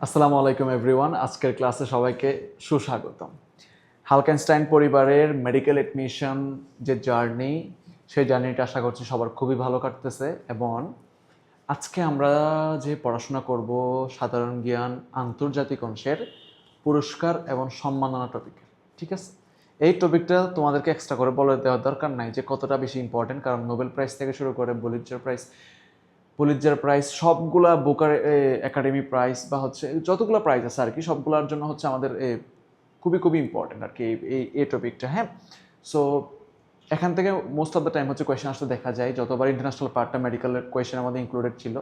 আসসালামু আলাইকুম এভরিওয়ান। আজকের ক্লাসে সবাইকে সুস্বাগতম। হালকেনস্টাইন পরিবারের মেডিকেল এডমিশন যে জার্নি, সেই জার্নিটা আশা করছি সবার খুবই ভালো কাটতেছে। এবং আজকে আমরা যে পড়াশোনা করব সাধারণ জ্ঞান আন্তর্জাতিক অংশের পুরস্কার এবং সম্মাননা টপিক, ঠিক আছে? এই টপিকটা তোমাদেরকে এক্সট্রা করে বলে দেওয়ার দরকার নাই যে কতটা বেশি ইম্পর্টেন্ট, কারণ নোবেল প্রাইজ থেকে শুরু করে পুলিৎজার প্রাইজ সবগুলা বুকার একাডেমি প্রাইজ বা হচ্ছে যতগুলো প্রাইজ আছে আর কি, সবগুলোর জন্য হচ্ছে আমাদের খুবই খুবই ইম্পর্টেন্ট আর কি এই টপিকটা। হ্যাঁ, সো এখান থেকে মোস্ট অফ দ্য টাইম হচ্ছে কোয়েশ্চেন আসতে দেখা যায়। যতবার ইন্টারন্যাশনাল পার্টটা মেডিকেলের কোয়েশ্চেন আমাদের ইনক্লুডেড ছিল,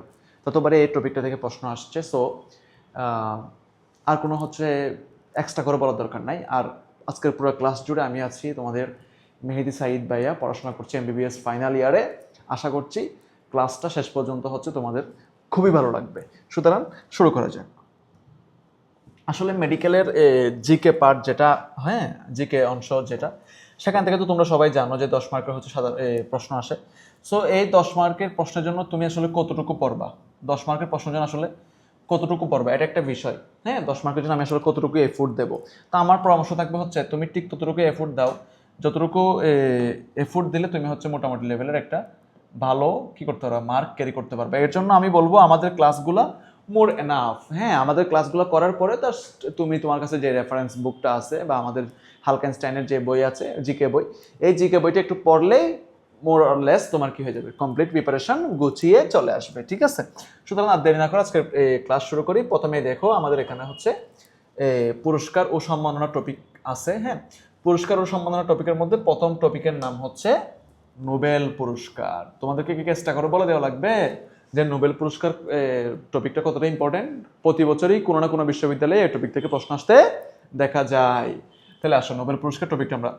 ততবারে এই টপিকটা থেকে প্রশ্ন আসছে। সো আর কোনো হচ্ছে এক্সট্রা করে বলার দরকার নাই। আর আজকের পুরো ক্লাস জুড়ে আমি আছি তোমাদের মেহেদি সাইদ ভাইয়া, পড়াশোনা করছি এমবিবিএস ফাইনাল ইয়ারে। আশা করছি ক্লাসটা শেষ পর্যন্ত হচ্ছে তোমাদের খুবই ভালো লাগবে। সুতরাং শুরু করা যাক। আসলে মেডিকেলের জিকে পার্ট যেটা, হ্যাঁ জিকে অংশ যেটা, সেখান থেকে তো তোমরা সবাই জানো যে 10 মার্কের হচ্ছে সাধারণ প্রশ্ন আসে। সো এই 10 মার্কের প্রশ্নের জন্য তুমি আসলে কতটুকু পড়বা, 10 মার্কের প্রশ্নের জন্য আসলে কতটুকু পড়বা, এটা একটা বিষয়। হ্যাঁ, 10 মার্কের জন্য আমি আসলে কতটুকু এফোর্ট দেবো। তা আমার পরামর্শ থাকবে হচ্ছে তুমি ঠিক ততটুকু এফোর্ট দাও, যতটুকু এফোর্ট দিলে তুমি হচ্ছে মোটামুটি লেভেলের একটা ভালো কি করতে পারবে, মার্ক ক্যারি করতে পারবে। এর জন্য আমি বলবো আমাদের ক্লাসগুলো মোর এনাফ। হ্যাঁ, আমাদের ক্লাসগুলো করার পরে তার তুমি তোমার কাছে যে রেফারেন্স বুকটা আছে বা আমাদের হালকেনস্টাইনের যে বই আছে জিকে বই, এই জিকে বইটা একটু পড়লেই মোর অর লেস তোমার কি হয়ে যাবে, কমপ্লিট প্রিপারেশন গুছিয়ে চলে আসবে। ঠিক আছে, সুতরাং আর দেরি না করে আজকে ক্লাস শুরু করি। প্রথমে দেখো আমাদের এখানে হচ্ছে পুরস্কার ও সম্মাননা টপিক আছে। হ্যাঁ, পুরস্কার ও সম্মাননা টপিকের মধ্যে প্রথম টপিকের নাম হচ্ছে নোবেল পুরস্কার। তোমাদেরকে কি চেষ্টা করে বলে দেওয়া লাগবে যে নোবেল পুরস্কার টপিকটা কতটা ইম্পর্টেন্ট। প্রতি বছরই কোনো না কোনো বিশ্ববিদ্যালয়ে এই টপিক থেকে প্রশ্ন আসতে দেখা যায়। তাহলে আসো নোবেল পুরস্কার টপিকটা আমরা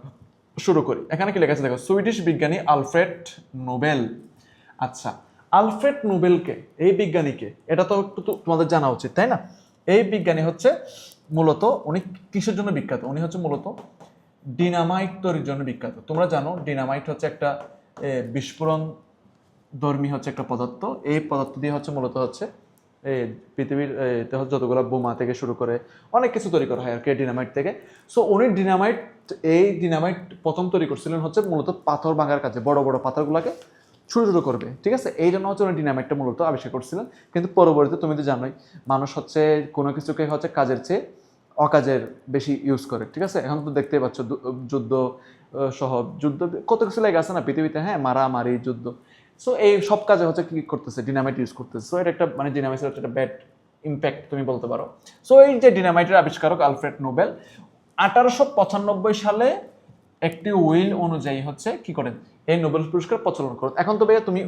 শুরু করি। এখানে কি লেখা আছে দেখো, সুইডিশ বিজ্ঞানী আলফ্রেড নোবেল। আচ্ছা, আলফ্রেড নোবেলকে, এই বিজ্ঞানীকে, এটা তো একটু তোমাদের জানা উচিত তাই না? এই বিজ্ঞানী হচ্ছে মূলত উনি কিসের জন্য বিখ্যাত? উনি হচ্ছে মূলত ডিনামাইট তৈরির জন্য বিখ্যাত। তোমরা জানো ডিনামাইট হচ্ছে একটা বিস্ফোরণ ধর্মী হচ্ছে একটা পদার্থ। এই পদার্থ দিয়ে হচ্ছে মূলত হচ্ছে এই পৃথিবীর যতগুলো বোমা থেকে শুরু করে অনেক কিছু তৈরি করা হয় আর কি ডিনামাইট থেকে। সো উনি ডিনামাইট প্রথম তৈরি করছিলেন হচ্ছে মূলত পাথর ভাঙার কাজে, বড় বড় পাথরগুলোকে ছোটো ছোটো করবে। ঠিক আছে, এই জন্য হচ্ছে উনি ডিনামাইটটা মূলত আবিষ্কার করছিলেন। কিন্তু পরবর্তীতে তুমি তো জানোই মানুষ হচ্ছে কোনো কিছুকে হচ্ছে কাজের চেয়ে অকাজের বেশি ইউজ করে। ঠিক আছে, এখন তো দেখতেই পাচ্ছ যুদ্ধ সহ যুদ্ধ কত কিছু লেগে আছে না পৃথিবীতে। হ্যাঁ, মারামারি যুদ্ধ, সো এই সব কাজে হচ্ছে কি করতেছে, ডিনামাইট ইউজ করতেছে। সো এটা একটা মানে ডিনামাইটের হচ্ছে একটা ব্যাড ইম্প্যাক্ট তুমি বলতে পারো। সো এই যে ডিনামাইটের আবিষ্কারক আলফ্রেড নোবেল 1895 সালে একটি উইল অনুযায়ী হচ্ছে কি করেন, এই নোবেল পুরস্কার প্রচলন করেন। এখন তো ভাইয়া তুমি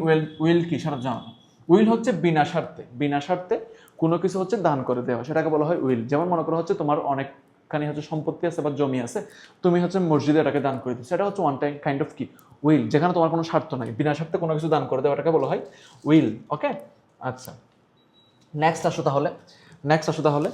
উইল কি সেটা জানো? উইল হচ্ছে বিনা স্বার্থে কোনো কিছু হচ্ছে দান করে দেওয়া, সেটাকে বলা হয় উইল। যেমন মনে করো হচ্ছে তোমার অনেকখানি হচ্ছে সম্পত্তি আছে বা জমি আছে, তুমি হচ্ছে মসজিদে এটাকে দান করে দিচ্ছ, সেটা হচ্ছে ওয়ান টাইম কাইন্ড অফ কি উইল, যেখানে তোমার কোনো স্বার্থ নাই, বিনা স্বার্থে কোনো কিছু দান করে দেওয়াটাকে বলা হয় উইল। ওকে, আচ্ছা নেক্সট আসো তাহলে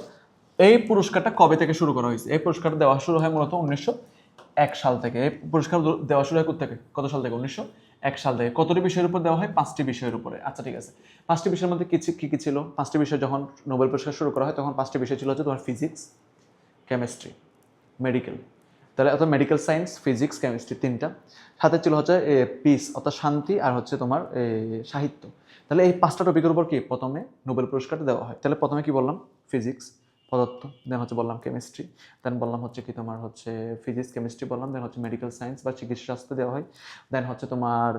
এই পুরস্কারটা কবে থেকে শুরু করা হয়েছে? এই পুরস্কারটা দেওয়া শুরু হয় মূলত 1901 সাল থেকে। এই পুরস্কার দেওয়া শুরু হয় থেকে কত সাল থেকে? 1901 সাল থেকে। কতটি বিষয়ের উপর দেওয়া হয়? 5টি বিষয়ের উপরে। আচ্ছা ঠিক আছে, 5টি বিষয়ের মধ্যে কি কি ছিল? 5টি বিষয় যখন নোবেল পুরস্কার শুরু করা হয় তখন 5টি বিষয় ছিল হচ্ছে তোমার ফিজিক্স, কেমিস্ট্রি, মেডিকেল। তাহলে অর্থাৎ মেডিকেল সায়েন্স, ফিজিক্স, কেমিস্ট্রি তিনটা। সাথে ছিল হচ্ছে পিস অর্থাৎ শান্তি, আর হচ্ছে তোমার সাহিত্য। তাহলে এই 5টা টপিকের উপর কি প্রথমে নোবেল পুরস্কারটা দেওয়া হয়। তাহলে প্রথমে কি বললাম? ফিজিক্স পদার্থ, দেন হচ্ছে বললাম কেমিস্ট্রি, দেন বললাম হচ্ছে কি তোমার হচ্ছে ফিজিক্স কেমিস্ট্রি বললাম, দেন হচ্ছে মেডিকেল সায়েন্স বা চিকিৎসা শাস্ত্র দেওয়া হয়, দেন হচ্ছে তোমার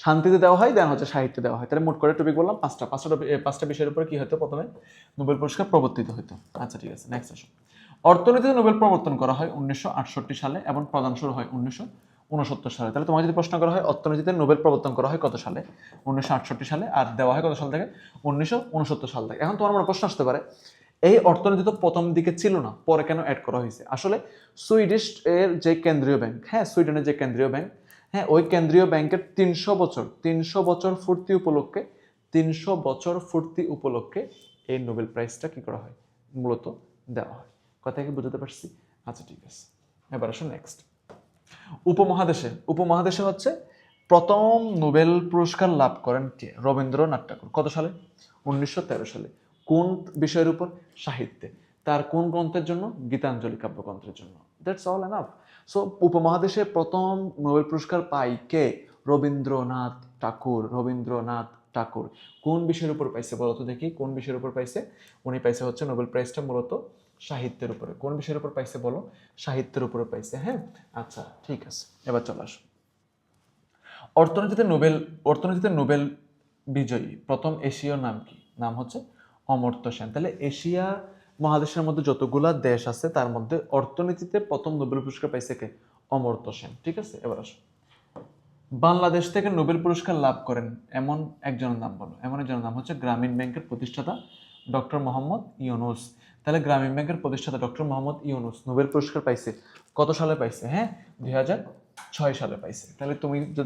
শান্তিতে দেওয়া হয়, দেন হচ্ছে সাহিত্য দেওয়া হয়। তাহলে মোট করে টপিক বললাম 5টা বিষয়ের উপরে কি হতো প্রথমে নোবেল পুরস্কার প্রবর্তিত হতো। আচ্ছা ঠিক আছে, নেক্সট আসুন। অর্থনীতিতে নোবেল প্রবর্তন করা হয় 1968 সালে এবং প্রদান শুরু হয় 1969 সালে। তাহলে তোমাকে যদি প্রশ্ন করা হয় অর্থনীতিতে নোবেল প্রবর্তন করা হয় কত সালে? 1968 সালে। আর দেওয়া হয় কত সাল থেকে? 1969 সাল থেকে। এখন তোমার মনে প্রশ্ন আসতে পারে এই অর্থনীতি তো প্রথম দিকে ছিল না, পরে কেন অ্যাড করা হয়েছে? আসলে সুইডিশ এর যে কেন্দ্রীয় ব্যাংক, হ্যাঁ সুইডেনের যে কেন্দ্রীয় ব্যাংক, হ্যাঁ ওই কেন্দ্রীয় ব্যাংকের 300 বছর পূর্তি উপলক্ষে এই নোবেল প্রাইজটা কি করা হয়, মূলত দেওয়া হয়। কথা কি বুঝতে পারছি? আচ্ছা ঠিক আছে, এবার আসুন নেক্সট। উপমহাদেশে হচ্ছে প্রথম নোবেল পুরস্কার লাভ করেন কে? রবীন্দ্রনাথ ঠাকুর। কত সালে? 1913 সালে। কোন বিষয়ের উপর? সাহিত্যে। তার কোন গ্রন্থের জন্য? গীতাঞ্জলি কাব্যগ্রন্থের জন্য। That's all enough. সো উপমহাদেশে প্রথম নোবেল পুরস্কার পায় কে? রবীন্দ্রনাথ ঠাকুর। রবীন্দ্রনাথ ঠাকুর কোন বিষয়ের উপর পাইছে বলো তো দেখি, কোন বিষয়ের উপর পাইছে? উনি পাইছে হচ্ছে নোবেল প্রাইজটা মূলত সাহিত্যের উপরে। কোন বিষয়ের উপর পাইছে বলো? সাহিত্যের উপরে পাইছে। হ্যাঁ, আচ্ছা ঠিক আছে, এবার চলে আসো। অর্থনীতিতে নোবেল বিজয়ী প্রথম এশীয় নাম কি? নাম হচ্ছে অমর্ত্য সেন। তাহলে এশিয়া মহাদেশের মধ্যে যতগুলা দেশ আছে তার মধ্যে অর্থনীতিতে প্রথম নোবেল পুরস্কার পাইছে কে? অমর্ত্য সেন। ঠিক আছে, এবার আসো। বাংলাদেশ থেকে নোবেল পুরস্কার লাভ করেন এমন একজনের নাম বলো। এমন একজনের নাম হচ্ছে গ্রামীণ ব্যাংকের প্রতিষ্ঠাতা ডক্টর মোহাম্মদ ইউনুস। তাহলে গ্রামীণ ব্যাংকের প্রতিষ্ঠাতা ডক্টর মোহাম্মদ ইউনুস নোবেল পুরস্কার পাইছে কত সালে পাইছে? হ্যাঁ, 2006 সালে পাইছে। তাহলে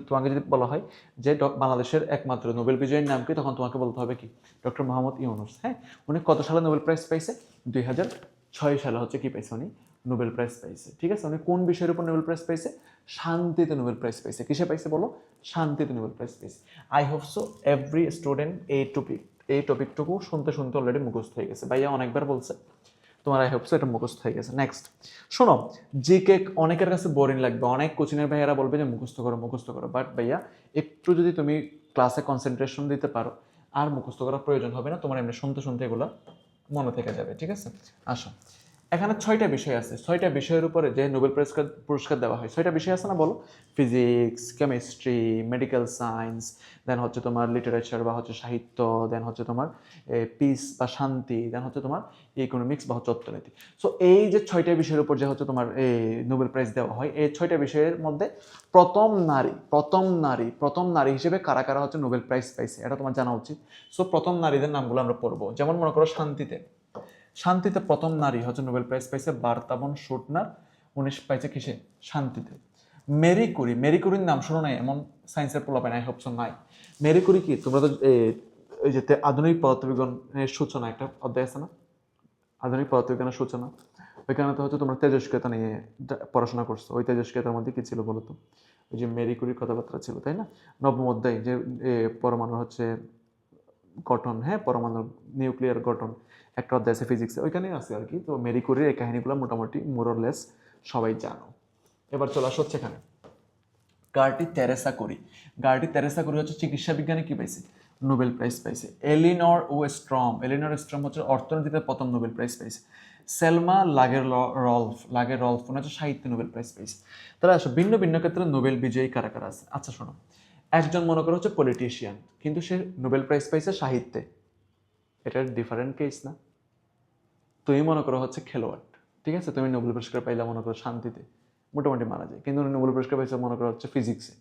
তোমাকে যদি বলা হয় যে বাংলাদেশের একমাত্র নোবেল বিজয়ীর নাম কি, তখন তোমাকে বলতে হবে কি? ডক্টর মোহাম্মদ ইউনুস। হ্যাঁ, উনি কত সালে নোবেল প্রাইজ পাইছে? 2006 সালে হচ্ছে কি পাইছে উনি? নোবেল প্রাইজ পাইছে। ঠিক আছে, উনি কোন বিষয়ের উপর নোবেল প্রাইজ পাইছে? শান্তিতে নোবেল প্রাইজ পাইছে। কিসে পাইছে বলো? শান্তিতে নোবেল প্রাইজ পাইছে। I hope so every student এই টপিকটুকু শুনতে শুনতে অলরেডি মুখস্থ হয়ে গেছে। ভাইয়া অনেকবার বলছে, তোমার আই হোপ সো এটা মুখস্থ হয়ে গেছে। নেক্সট শোনো, জিকে অনেকের কাছে বোরিং লাগবে, অনেক কোচিংয়ের ভাইয়ারা বলবে যে মুখস্থ করো, বাট ভাইয়া একটু যদি তুমি ক্লাসে কনসেন্ট্রেশন দিতে পারো আর মুখস্থ করার প্রয়োজন হবে না, তোমার এমনি শুনতে শুনতে এগুলো মনে থেকে যাবে। ঠিক আছে, আসো। এখানে 6টা বিষয় আছে, 6টা বিষয়ের উপরে যে নোবেল পুরস্কার দেওয়া হয়। 6টা বিষয় আছে না বলো? ফিজিক্স, কেমিস্ট্রি, মেডিকেল সায়েন্স, দেন হচ্ছে তোমার লিটারেচার বা হচ্ছে সাহিত্য, দেন হচ্ছে তোমার পিস বা শান্তি, দেন হচ্ছে তোমার ইকোনমিক্স বা হচ্ছে অর্থনীতি। সো এই যে 6টা বিষয়ের উপর যে হচ্ছে তোমার এই নোবেল প্রাইজ দেওয়া হয়, এই 6টা বিষয়ের মধ্যে প্রথম নারী হিসেবে কারা কারা হচ্ছে নোবেল প্রাইজ পাইছে এটা তোমার জানা উচিত। সো প্রথম নারীদের নামগুলো আমরা পড়বো। যেমন মনে করো শান্তিতে প্রথম নারী হচ্ছে নোবেল প্রাইজ পাইছে বার্তাবন শুটনার। 19 পাইছে কিসে? শান্তিতে। মেরি কুরির নাম শোনো নাই এমন সায়েন্সের পোলাপাই নাই, হোপসন নাই। মেরি কুরি কি? তোমরা তো এই যে আধুনিক পদার্থবিজ্ঞানের সূচনা একটা অধ্যায় আছে না, আধুনিক পদার্থবিজ্ঞানের সূচনা, ওইখানে তো হচ্ছে তোমরা তেজস্ক্রিয়তা নিয়ে পড়াশোনা করছো। ওই তেজস্ক্রিয়তার মধ্যে কি ছিল বলো তো? ওই যে মেরি কুরির কথাবার্তা ছিল, তাই না? নবম অধ্যায় যে পরমাণু হচ্ছে গঠন, হ্যাঁ, পরমাণুর নিউক্লিয়ার গঠন একটা অধ্যায় আছে ফিজিক্সে, ওইখানেই আছে আর কি। তো মেরি কুরির এই কাহিনীগুলো মোটামুটি মোরলেস সবাই জানো। এবার চলে আসো হচ্ছে এখানে গার্টি তেরেসা কুরি হচ্ছে চিকিৎসা বিজ্ঞানে কি পাইছে? নোবেল প্রাইজ পাইছে। এলিনর স্ট্রম হচ্ছে অর্থনীতিতে প্রথম নোবেল প্রাইজ পাইছে। সেলমা লাগেরলফ উনি হচ্ছে সাহিত্যে নোবেল প্রাইজ পাইছে। তাহলে আসো ভিন্ন ভিন্ন ক্ষেত্রে নোবেল বিজয়ী কারা কারা আছে। আচ্ছা শোনো, একজন মনে করো হচ্ছে পলিটিশিয়ান, কিন্তু সে নোবেল প্রাইজ পাইছে সাহিত্যে। এটা ডিফারেন্ট কেস না? তুমি মনে করো হচ্ছে খেলোয়াড়, ঠিক আছে, তুমি নোবেল পুরস্কার পাইলা মনে করো শান্তিতে, মোটামুটি মারা যায়। কিন্তু নোবেল পুরস্কার পাইছে মনে করো হচ্ছে ফিজিক্সে,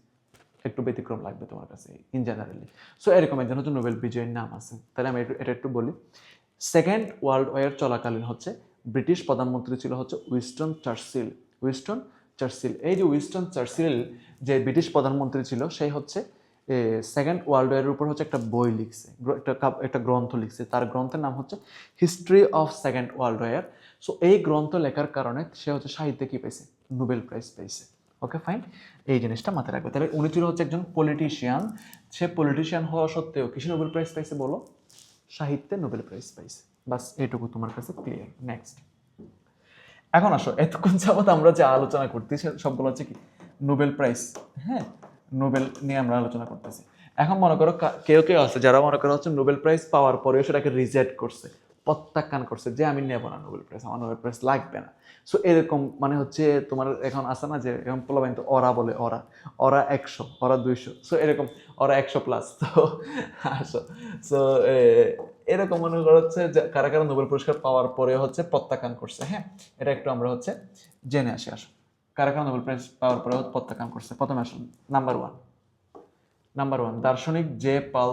একটু ব্যতিক্রম লাগবে তোমার কাছে ইন জেনারেলি। সো এরকম একজন হচ্ছে নোবেল বিজয়ীর নাম আছে। তাহলে আমি এটা একটু বলি। সেকেন্ড ওয়ার্ল্ড ওয়ার চলাকালীন হচ্ছে ব্রিটিশ প্রধানমন্ত্রী ছিল হচ্ছে উইনস্টন চার্চিল। এই যে উইনস্টন চার্চিল যে ব্রিটিশ প্রধানমন্ত্রী ছিল, সেই হচ্ছে সেকেন্ড ওয়ার্ল্ড ওয়ারের উপর হচ্ছে একটা বই লিখছে, একটা গ্রন্থ লিখছে। তার গ্রন্থের নাম হচ্ছে history of second world war. So এই গ্রন্থ লেখার কারণে সে হচ্ছে সাহিত্যে কি পেয়েছে? নোবেল প্রাইজ পেয়েছে। ওকে ফাইন, এই জিনিসটা মাথায় রাখবে। তাহলে উনি ছিল হচ্ছে একজন পলিটিশিয়ান। সে পলিটিশিয়ান হওয়া সত্ত্বেও কিসে নোবেল প্রাইজ পাইছে বলো? সাহিত্যে নোবেল প্রাইজ পাইছে। বাস এইটুকু তোমার কাছে ক্লিয়ার। নেক্সট, এখন আসো, এতক্ষণ যাবত আমরা যে আলোচনা করতেছি সবগুলো হচ্ছে কি? Nobel prize. হ্যাঁ, নোবেল নিয়ে আমরা আলোচনা করতেছি। এখন মনে করো কেউ কেউ আছে যারা মনে করো হচ্ছে নোবেল প্রাইজ পাওয়ার পরেও সেটাকে রিজেক্ট করছে, প্রত্যাখ্যান করছে যে আমি নেব না নোবেল প্রাইজ, আমার নোবেল প্রাইজ লাগবে না। সো এরকম মানে হচ্ছে তোমার এখন আসে না যে এখন পোলাপাইন তো ওরা বলে, ওরা 100, ওরা 200, সো এরকম ওরা 100+। তো আসো, সো এরকম মনে করা হচ্ছে যে কারা কারা নোবেল পুরস্কার পাওয়ার পরে হচ্ছে প্রত্যাখ্যান করছে। হ্যাঁ, এটা একটু আমরা হচ্ছে জেনে আসো কারা কারা নোবেল প্রাইজ পাওয়ার পরে প্রত্যাখ্যান করছে। প্রথমে আসুন নাম্বার ওয়ান দার্শনিক জে পল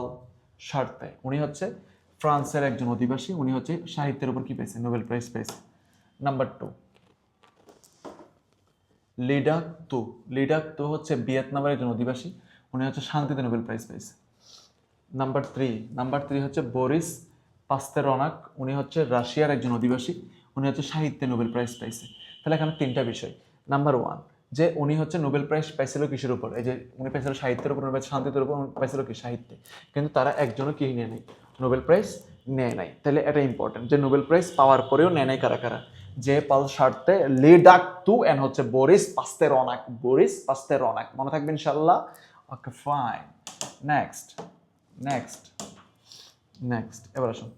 সার্ত্রে। উনি হচ্ছে ফ্রান্সের একজন অধিবাসী। উনি হচ্ছে সাহিত্যের উপর কি পেয়েছে? নোবেল প্রাইজ পেয়েছে। নাম্বার টু লিডাক তু হচ্ছে ভিয়েতনামের একজন অধিবাসী। উনি হচ্ছে শান্তিতে নোবেল প্রাইজ পেয়েছে। নাম্বার থ্রি হচ্ছে বরিস পাস্তেরনাক। উনি হচ্ছে রাশিয়ার একজন অধিবাসী। উনি হচ্ছে সাহিত্যে নোবেল প্রাইজ পাইছে। তাহলে এখানে 3টা বিষয়। নাম্বার ওয়ান, যে উনি হচ্ছে নোবেল প্রাইজ পাইছিল কিসের উপর? এই যে উনি পাইছিল সাহিত্যের উপর, শান্তির উপর পাইছিল কি? সাহিত্যে। কিন্তু তারা একজনও কি নিয়ে নেই? নোবেল প্রাইজ নেয় নাই। তাহলে এটা ইম্পর্টেন্ট যে নোবেল প্রাইজ পাওয়ার পরেও নেয় নাই কারা কারা, যে পাল সারতে লিডাক টু এন্ড হচ্ছে বরিস পাস্তেরনাক, বরিস পাস্তেরনাক, মনে থাকবে ইনশাআল্লাহ। Okay fine, next next next এবার আসুন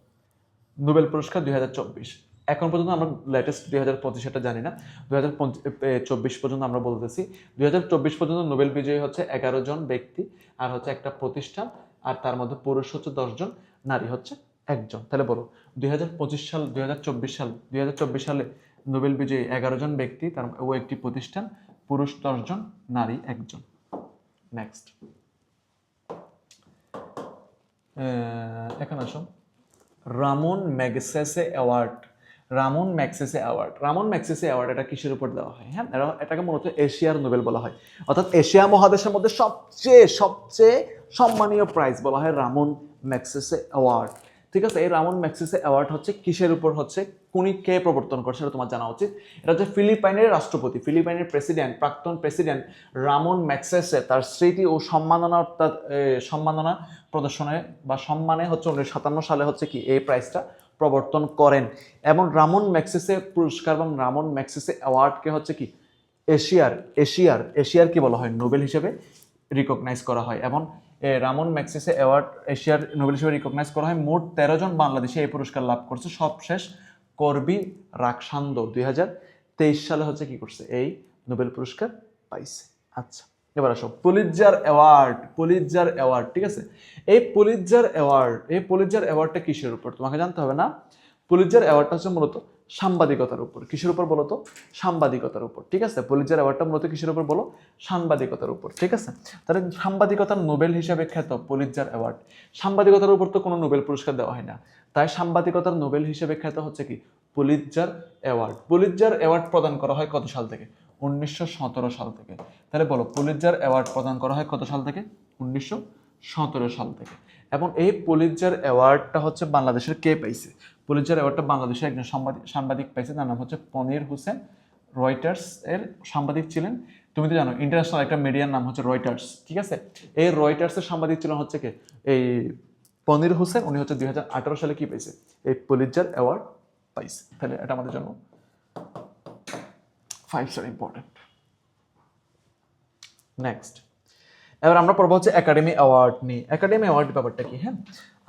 নোবেল পুরস্কার 2024। এখন পর্যন্ত আমরা লেটেস্ট 2025 জানি না, 2024 পর্যন্ত আমরা বলতেছি। 2024 পর্যন্ত নোবেল বিজয়ী হচ্ছে 11 জন ব্যক্তি, আর হচ্ছে একটা প্রতিষ্ঠান, আর তার মধ্যে পুরুষ হচ্ছে 10 জন, নারী হচ্ছে একজন। তাহলে বলো 2025 সাল 2024 সালে নোবেল বিজয়ী 11 জন ব্যক্তি, তার ও একটি প্রতিষ্ঠান, পুরুষ 10 জন, নারী একজন। নেক্সট এখন আসুন Ramon Magsaysay award. Ramon Magsaysay award, Ramon Magsaysay award এটা কিসের উপর দেওয়া হয়? হ্যাঁ, এটাকে মূলত এশিয়ার নোবেল বলা হয়, অর্থাৎ এশিয়া মহাদেশের মধ্যে সবচেয়ে সবচেয়ে সম্মানীয় প্রাইজ বলা হয় রামন ম্যাগসেসে অ্যাওয়ার্ড। ঠিক আছে, এই রামন ম্যাগসেসে অ্যাওয়ার্ড হচ্ছে কিসের উপর হচ্ছে, কে প্রবর্তন করছে এটা তোমার জানা উচিত। এটা হচ্ছে ফিলিপাইনের রাষ্ট্রপতি, ফিলিপাইনের প্রেসিডেন্ট, প্রাক্তন প্রেসিডেন্ট রামন ম্যাগসেসে তার স্মৃতি ও সম্মাননা প্রদর্শনে বা সম্মানে হচ্ছে 1957 সালে হচ্ছে কি এই প্রাইজটা প্রবর্তন করেন। এবং রামন ম্যাগসেসে পুরস্কার এবং রামন ম্যাগসেসে অ্যাওয়ার্ডকে হচ্ছে কি এশিয়ার কি বলা হয়, নোবেল হিসেবে রিকগনাইজ করা হয়। এবং রামন ম্যাগসেসে অ্যাওয়ার্ড এশিয়ার নোবেল হিসেবে রিকগনাইজ করা হয়। মোট 13 জন বাংলাদেশে এই পুরস্কার লাভ করছে। সবশেষ করবি রাকসান্দো 2023 সালে হচ্ছে কি করছে, এই নোবেল পুরস্কার পাইছে। আচ্ছা, এবার আসো পুলিৎজার অ্যাওয়ার্ড। ঠিক আছে, এই পুলিৎজার অ্যাওয়ার্ডটা কিসের উপর তোমাকে জানতে হবে না। পুলিৎজার অ্যাওয়ার্ডটা হচ্ছে মূলত সাংবাদিকতার উপর। কিসের উপর বলো তো? সাংবাদিকতার উপর। ঠিক আছে, পুলিৎজার অ্যাওয়ার্ডটা মূলত কিসের উপর বলো? সাংবাদিকতার উপর। ঠিক আছে, তাহলে সাংবাদিকতার নোবেল হিসেবে খ্যাত পুলিৎজার অ্যাওয়ার্ড। সাংবাদিকতার উপর তো কোনো নোবেল পুরস্কার দেওয়া হয় না, তাই সাংবাদিকতার নোবেল হিসেবে খ্যাত হচ্ছে কি পুলিৎজার অ্যাওয়ার্ড। পুলিৎজার অ্যাওয়ার্ড প্রদান করা হয় কত সাল থেকে? 1917 সাল থেকে। তাহলে বলো পুলিৎজার অ্যাওয়ার্ড প্রদান করা হয় কত সাল থেকে? 1917 সাল থেকে। এবং এই পুলিৎজার অ্যাওয়ার্ডটা হচ্ছে বাংলাদেশের কে পাইছে? পুলিৎজার অ্যাওয়ার্ডটা বাংলাদেশের একজন সাংবাদিক পাইছে, তার নাম হচ্ছে পনির হোসেন। রয়টার্স এর সাংবাদিক ছিলেন। তুমি তো জানো ইন্টারন্যাশনাল একটা মিডিয়ার নাম হচ্ছে রয়টার্স। ঠিক আছে, এই রয়টার্সের সাংবাদিক ছিলেন হচ্ছে কে, এই পনির হোসেন। উনি হচ্ছে 2018 সালে কি পাইছে, এই পুলিৎজার অ্যাওয়ার্ড পাইছে। তাহলে এটা আমাদের জন্য 5 স্টার ইম্পর্টেন্ট। নেক্সট এবার আমরা পড়বো হচ্ছে একাডেমি অ্যাওয়ার্ড নিয়ে। একাডেমি অ্যাওয়ার্ড ব্যাপারটা কি? হ্যাঁ,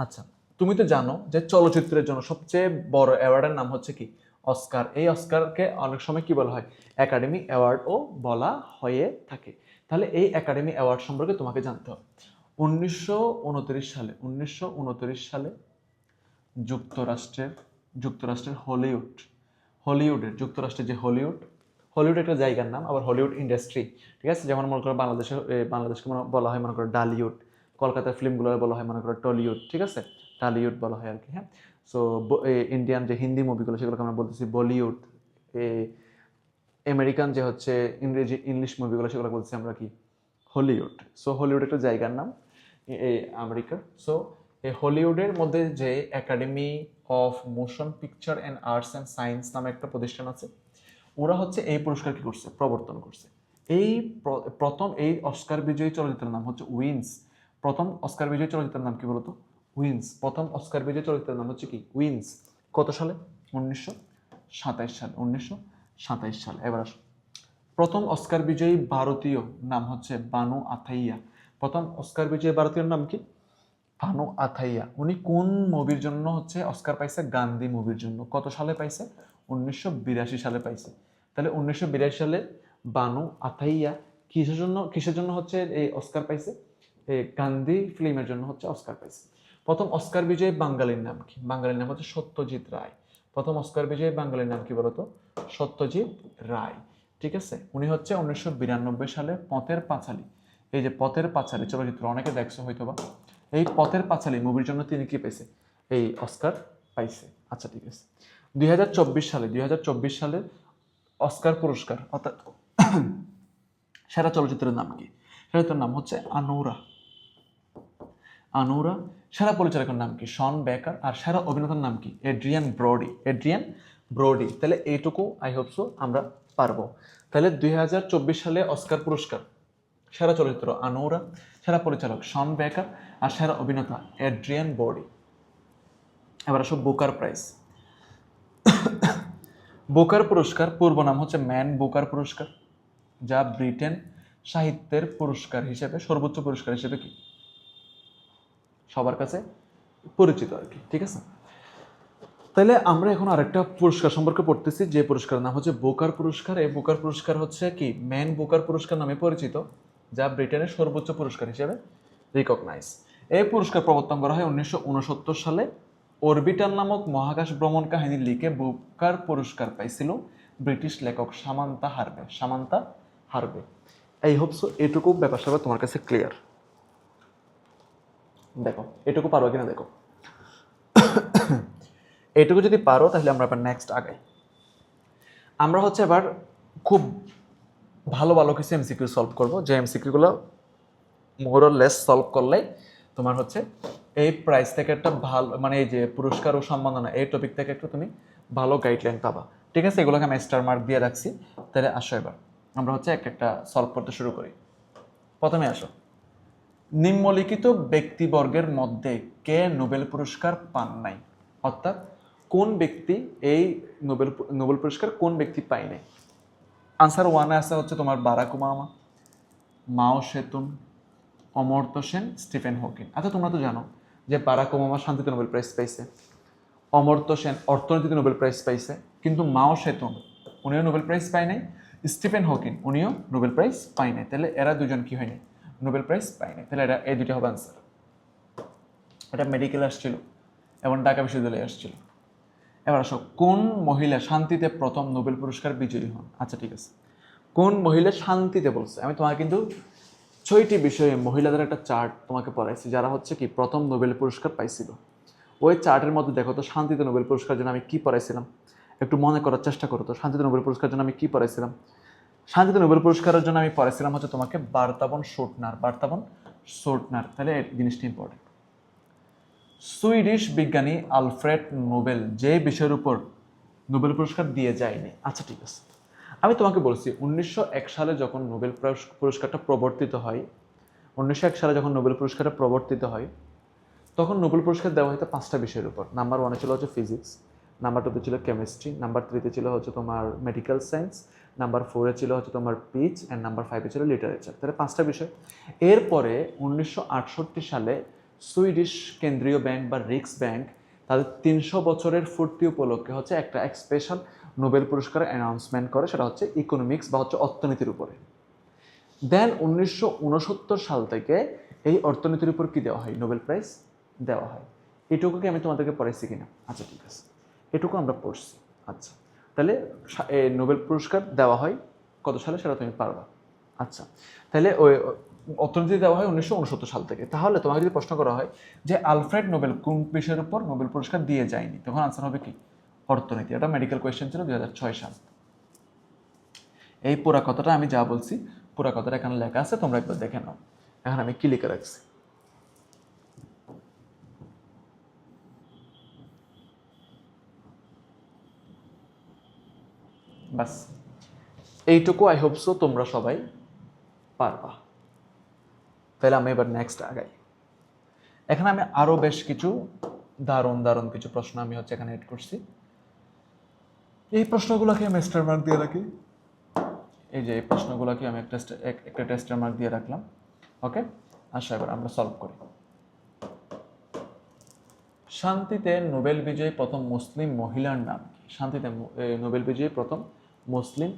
আচ্ছা, তুমি তো জানো যে চলচ্চিত্রের জন্য সবচেয়ে বড় অ্যাওয়ার্ডের নাম হচ্ছে কি অস্কার। এই অস্কারকে অনেক সময় কি বলা হয়, একাডেমি অ্যাওয়ার্ডও বলা হয়ে থাকে। তাহলে এই একাডেমি অ্যাওয়ার্ড সম্পর্কে তোমাকে জানতে হবে। 1929 সালে যুক্তরাষ্ট্রের যুক্তরাষ্ট্রের যে হলিউড একটা জায়গার নাম, আবার হলিউড ইন্ডাস্ট্রি। ঠিক আছে, যেমন মনে করো বাংলাদেশকে বলা হয় মনে করো ডালিউড, কলকাতার ফিল্মগুলো বলা হয় মনে করো টলিউড। ঠিক আছে, টালিউড বলা হয় আর কি। হ্যাঁ, সো ইন্ডিয়ান যে হিন্দি মুভিগুলো সেগুলোকে আমরা বলতেছি বলিউড। আমেরিকান যে হচ্ছে ইংলিশ মুভিগুলো সেগুলো বলতেছি আমরা কি হলিউড। সো হলিউড একটা জায়গার নাম এই আমেরিকার। সো এই হলিউডের মধ্যে যে academy of motion picture and arts and science নামে একটা প্রতিষ্ঠান আছে, ওরা হচ্ছে এই পুরস্কার কি করছে, প্রবর্তন করছে। এই প্রথম এই অস্কার বিজয়ী চলচ্চিত্রের নাম হচ্ছে উইন্স। প্রথম অস্কার বিজয়ী চলচ্চিত্রের নাম কি বলতো? উইন্স। প্রথম অস্কার বিজয়ী চলচ্চিত্রের নাম হচ্ছে কি উইন্স। কত সালে? 1927 সালে। 1927 সালে। এবার আসো প্রথম অস্কার বিজয়ী ভারতীয় নাম হচ্ছে বানু আথাইয়া। প্রথম অস্কার বিজয়ী ভারতীয়র নাম কি? বানু আথাইয়া। উনি কোন মুভির জন্য হচ্ছে অস্কার পাইছে? গান্ধী মুভির জন্য। কত সালে পাইছে? 1982 সালে পাইছে। তাহলে 1982 সালে বানু আথাইয়া কিসের জন্য হচ্ছে এই অস্কার পাইছে? এই গান্ধী ফিল্মের জন্য হচ্ছে অস্কার পাইছে। প্রথম অস্কার বিজয়ী বাঙালির নাম কি? বাঙালির নাম হচ্ছে সত্যজিৎ রায়। প্রথম অস্কার বিজয়ী বাঙালির নাম কি বলতো? সত্যজিৎ রায়। ঠিক আছে, উনি হচ্ছে 1992 সালে পথের পাঁচালী, এই যে পথের পাঁচালী চলচ্চিত্র অনেকে দেখছো হয়তোবা, এই পথের পাঁচালী মুভির জন্য তিনি কি পেয়েছে? এই অস্কার পাইছে। আচ্ছা, ঠিক আছে। 2024 সালে অস্কার পুরস্কার অর্থাৎ সেরা চলচ্চিত্রের নাম কি? সেটার নাম হচ্ছে আনোরা। সেরা পরিচালকের নাম কি? শন বেকার। আর সেরা অভিনেতার নাম কি? এড্রিয়ান ব্রোডি। তাহলে এইটুকু আই হোপ সো আমরা পারবো। তাহলে 2024 সালে অস্কার পুরস্কার, সেরা চলচ্চিত্র আনোরা, সেরা পরিচালক শন বেকার, আর সেরা অভিনেতা এড্রিয়ান ব্রোডি। এবার আসো বুকার প্রাইজ। বুকার পুরস্কার পূর্ব নাম হচ্ছে ম্যান বুকার পুরস্কার, যা ব্রিটেন সাহিত্যের পুরস্কার হিসেবে সর্বোচ্চ পুরস্কার হিসেবে কি সবার কাছে পরিচিত আর কি। ঠিক আছে, তাহলে আমরা এখন আরেকটা পুরস্কার সম্পর্কে পড়তেছি, যে পুরস্কারের নাম হচ্ছে বুকার পুরস্কার। এই বুকার পুরস্কার হচ্ছে কি ম্যান বুকার পুরস্কার নামে পরিচিত, যা ব্রিটেনের সর্বোচ্চ পুরস্কার হিসেবে রিকগনাইজ। এই পুরস্কার প্রবর্তন করা হয় 1969 সালে। অরবিটাল নামক মহাকাশ ভ্রমণ কাহিনী লিখে বুকার পুরস্কার পাইছিল ব্রিটিশ লেখক সামান্তা হারবে। সামান্তা হারবে। এই হোপস এটুকু ব্যাপার স্যাপার তোমার কাছে ক্লিয়ার। দেখো এটুকু পারো কিনা দেখো। এটুকু যদি পারো তাহলে আমরা এবার নেক্সট আগাই। আমরা হচ্ছে এবার খুব ভালো ভালো কিছু এমসিকিউ সলভ করবো, যে এমসিকিউগুলো মোর অর লেস সলভ করলে তোমার হচ্ছে এই প্রাইস থেকে একটা ভালো, মানে এই যে পুরস্কার ও সম্মাননা এই টপিক থেকে একটু তুমি ভালো গাইডলাইন পাবা। ঠিক আছে, এগুলোকে আমি স্টার মার্ক দিয়ে রাখছি। তাহলে আসো এবার আমরা হচ্ছে একটা সলভ করতে শুরু করি। প্রথমে আসো, নিম্নলিখিত ব্যক্তিবর্গের মধ্যে কে নোবেল পুরস্কার পান নাই? অর্থাৎ কোন ব্যক্তি এই নোবেল নোবেল পুরস্কার কোন ব্যক্তি পায় নাই? আনসার ওয়ানে আছে হচ্ছে তোমার বারাক ওবামা, মাও সেতুন, অমর্ত্য সেন, স্টিফেন হকিং। আচ্ছা তোমরা তো জানো যে বারাক ওবামা শান্তিতে নোবেল প্রাইজ পাইছে, অমর্ত্য সেন অর্থনীতিতে নোবেল প্রাইজ পাইছে, কিন্তু মাও সেতুন উনিও নোবেল প্রাইজ পায় নাই, স্টিফেন হকিং উনিও নোবেল প্রাইজ পায় নাই। তাহলে এরা দুজন কি হয়নি? নোবেল প্রাইজ পায় নাই। তাহলে এরা এই দুটো হবে আনসার। এটা মেডিকেল আসছিল এবং ঢাকা বিশ্ববিদ্যালয়ে আসছিল। এবার আসো, কোন মহিলা শান্তিতে প্রথম নোবেল পুরস্কার বিজয়ী হন? আচ্ছা ঠিক আছে, কোন মহিলা শান্তিতে বলছে? আমি তোমাকে কিন্তু 6টি বিষয়ে মহিলাদের একটা চার্ট তোমাকে পড়াইছি, যারা হচ্ছে কি প্রথম নোবেল পুরস্কার পাইছিল। ওই চার্টের মধ্যে দেখো তো শান্তিতে নোবেল পুরস্কার জন্য আমি কি পড়াইছিলাম, একটু মনে করার চেষ্টা করো তো। শান্তিতে নোবেল পুরস্কার জন্য আমি কি পড়াইছিলাম? শান্তিতে নোবেল পুরস্কারের জন্য আমি পড়াইছিলাম হচ্ছে তোমাকে বার্তাবন শোটনার। বার্তাবন শোটনার, তাহলে এই জিনিসটা ইম্পর্টেন্ট। সুইডিশ বিজ্ঞানী আলফ্রেড নোবেল যে বিষয়ের উপর নোবেল পুরস্কার দিয়ে যায়নি। আচ্ছা ঠিক আছে, আমি তোমাকে বলছি 1901 সালে যখন নোবেল পুরস্কারটা প্রবর্তিত হয়, 1901 সালে যখন নোবেল পুরস্কারটা প্রবর্তিত হয়, তখন নোবেল পুরস্কার দেওয়া হতো 5টা বিষয়ের উপর। নাম্বার 1 ছিল হচ্ছে ফিজিক্স, নাম্বার 2 ছিল কেমিস্ট্রি, নাম্বার 3 ছিল হচ্ছে তোমার মেডিকেল সায়েন্স, নাম্বার 4 ছিল হচ্ছে তোমার পিচ, অ্যান্ড নাম্বার 5 ছিল লিটারেচার। তাহলে 5টা বিষয়। এরপরে 1968 সালে সুইডিশ কেন্দ্রীয় ব্যাংক বা রিক্স ব্যাংক তাদের 300 বছরের পূর্তি উপলক্ষে হচ্ছে একটা স্পেশাল নোবেল পুরস্কারের অ্যানাউন্সমেন্ট করে, সেটা হচ্ছে ইকোনমিক্স বা হচ্ছে অর্থনীতির উপরে। দেন 1969 সাল থেকে এই অর্থনীতির উপর কি দেওয়া হয়? নোবেল প্রাইজ দেওয়া হয়। এটুকু কি আমি তোমাদেরকে পড়াইছি কিনা? আচ্ছা ঠিক আছে, এটুকু আমরা পড়ছি। আচ্ছা, তাহলে নোবেল পুরস্কার দেওয়া হয় কত সালে সেটা তুমি পারবা। আচ্ছা, তাহলে ওই অর্থনীতি দেওয়া হয় 1969 সাল থেকে। তাহলে তোমাকে যদি প্রশ্ন করা হয় যে আলফ্রেড নোবেল কোন বিষয়ের উপর নোবেল পুরস্কার দিয়ে যায়নি, তখন আনসার হবে কি? অর্থনীতি। এটা মেডিকেল কোয়েশ্চেন ছিল 2006 সাল। এই পুরা কথাটা আমি যা বলছি পুরা কথাটা এখানে লেখা আছে, তোমরা একবার দেখে নাও। এখন আমি কি লিখে রাখছি, বাস এইটুকু। আই হোপ সো তোমরা সবাই পারবা। তাহলে আমি এবার নেক্সট আগাই। এখানে আমি আরো বেশ কিছু দারুণ দারুণ কিছু প্রশ্ন আমি হচ্ছে এখানে এড করছি। এই প্রশ্নগুলোকে আমি স্টার মার্ক দিয়ে রাখি। এই যে এই প্রশ্নগুলোকে আমি একটা টেস্টার মার্ক দিয়ে রাখলাম। ওকে, আসো এবার আমরা সলভ করি। শান্তিতে নোবেল বিজয়ী প্রথম মুসলিম মহিলার নাম কি? শান্তিতে নোবেল বিজয়ী প্রথম মুসলিম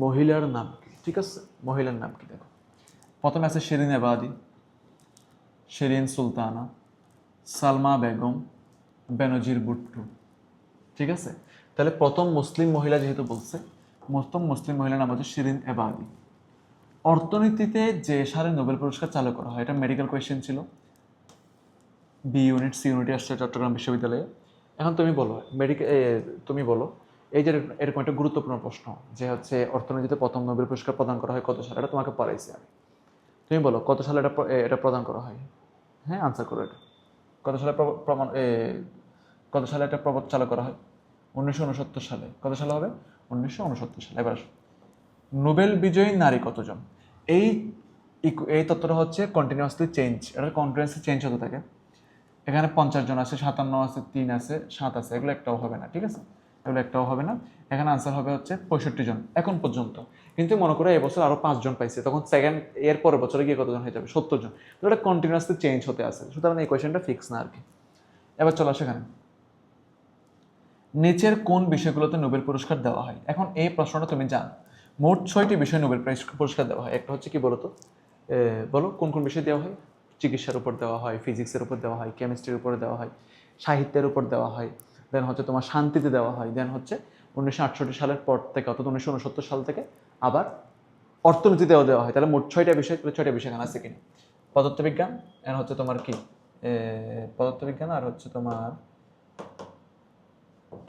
মহিলার নাম কি? ঠিক আছে, মহিলার নাম কি দেখো। প্রথমে আছে শিরিন এবাদি, শিরিন সুলতানা, সালমা বেগম, বেনজির ভুট্টো। ঠিক আছে, তাহলে প্রথম মুসলিম মহিলা যেহেতু বলছে, প্রথম মুসলিম মহিলার নাম হচ্ছে শিরিন এবাদি। অর্থনীতিতে যে সালে নোবেল পুরস্কার চালু করা হয়, এটা মেডিকেল কোয়েশ্চেন ছিল। বি ইউনিট সি ইউনিটে আসছে চট্টগ্রাম বিশ্ববিদ্যালয়ে। এখন তুমি বলো তুমি বলো এই যে এরকম একটা গুরুত্বপূর্ণ প্রশ্ন যে হচ্ছে অর্থনীতিতে প্রথম নোবেল পুরস্কার প্রদান করা হয় কত সালে? এটা তোমাকে পড়াইছি আমি। তুমি বলো কত সালে এটা প্রদান করা হয়? হ্যাঁ, আনসার করো এটা। কত সালে প্রমাণ কত সালে এটা চালু করা হয়? 1969 সালে। কত সালে হবে? 1969 সালে। এবার আসো, নোবেল বিজয়ী নারী কতজন? এই এই তত্ত্বটা হচ্ছে কন্টিনিউয়াসলি চেঞ্জ, এটা কন্টিনিউয়াসলি চেঞ্জ হতে থাকে। এখানে 50 জন আছে, 57 আছে, 3 আছে, 7 আছে, এগুলো একটাও হবে না, ঠিক আছে, এগুলো একটাও হবে না। এখানে আনসার হবে হচ্ছে 65 জন এখন পর্যন্ত। কিন্তু মনে করো এবছর আরো 5 জন পাইছে, তখন সেকেন্ড এর পরের বছরে গিয়ে কতজন হয়ে যাবে? 70 জন। তো এটা কন্টিনিউয়াসলি চেঞ্জ হতে আছে, সুতরাং এই কোয়েশ্চেনটা ফিক্স না আর কি। এবার চলো সেখানে নিচের কোন বিষয়গুলোতে নোবেল পুরস্কার দেওয়া হয়? এখন এই প্রশ্নটা তুমি জানো, মোট 6টি বিষয়ে নোবেল পুরস্কার দেওয়া হয়। একটা হচ্ছে কি বলতো, বলো কোন কোন বিষয় দেওয়া হয়? চিকিৎসার উপর দেওয়া হয়, ফিজিক্সের উপর দেওয়া হয়, কেমিস্ট্রির উপরে দেওয়া হয়, সাহিত্যের উপর দেওয়া হয়, দেন হচ্ছে তোমার শান্তিতে দেওয়া হয়, দেন হচ্ছে 1968 সালের পর থেকে অর্থাৎ 1969 সাল থেকে আবার অর্থনীতিতেও দেওয়া হয়। তাহলে মোট 6টা বিষয়, 6টা বিষয় এখানে আছে কিনা? পদার্থবিজ্ঞান, এর হচ্ছে তোমার কি পদার্থবিজ্ঞান, আর হচ্ছে তোমার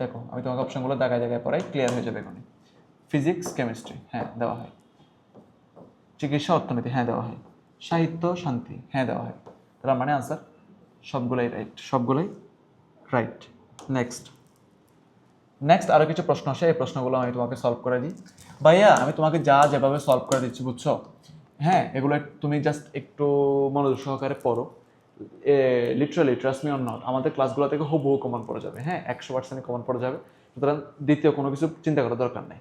দেখো আমি তোমাকে অপশনগুলো দাগায় দাগায় পড়াই, ক্লিয়ার হয়ে যাবে এখনই। ফিজিক্স, কেমিস্ট্রি, হ্যাঁ দেওয়া হয়। চিকিৎসা, অর্থনীতি, হ্যাঁ দেওয়া হয়। সাহিত্য, শান্তি, হ্যাঁ দেওয়া হয়। তার মানে আনসার সবগুলাই রাইট, সবগুলাই রাইট। নেক্সট নেক্সট আরও কিছু প্রশ্ন আসে, এই প্রশ্নগুলো আমি তোমাকে সলভ করে দিই। ভাইয়া আমি তোমাকে যা যেভাবে সলভ করে দিচ্ছি বুঝছো, হ্যাঁ এগুলো তুমি জাস্ট একটু মনোযোগ সহকারে পড়ো। Literally trust me or not, আমাদের ক্লাসগুলো থেকে হুবহু কমন পড়ে যাবে, হ্যাঁ 100% কমন পড়ে যাবে। সুতরাং দ্বিতীয় কোনো কিছু চিন্তা করার দরকার নেই।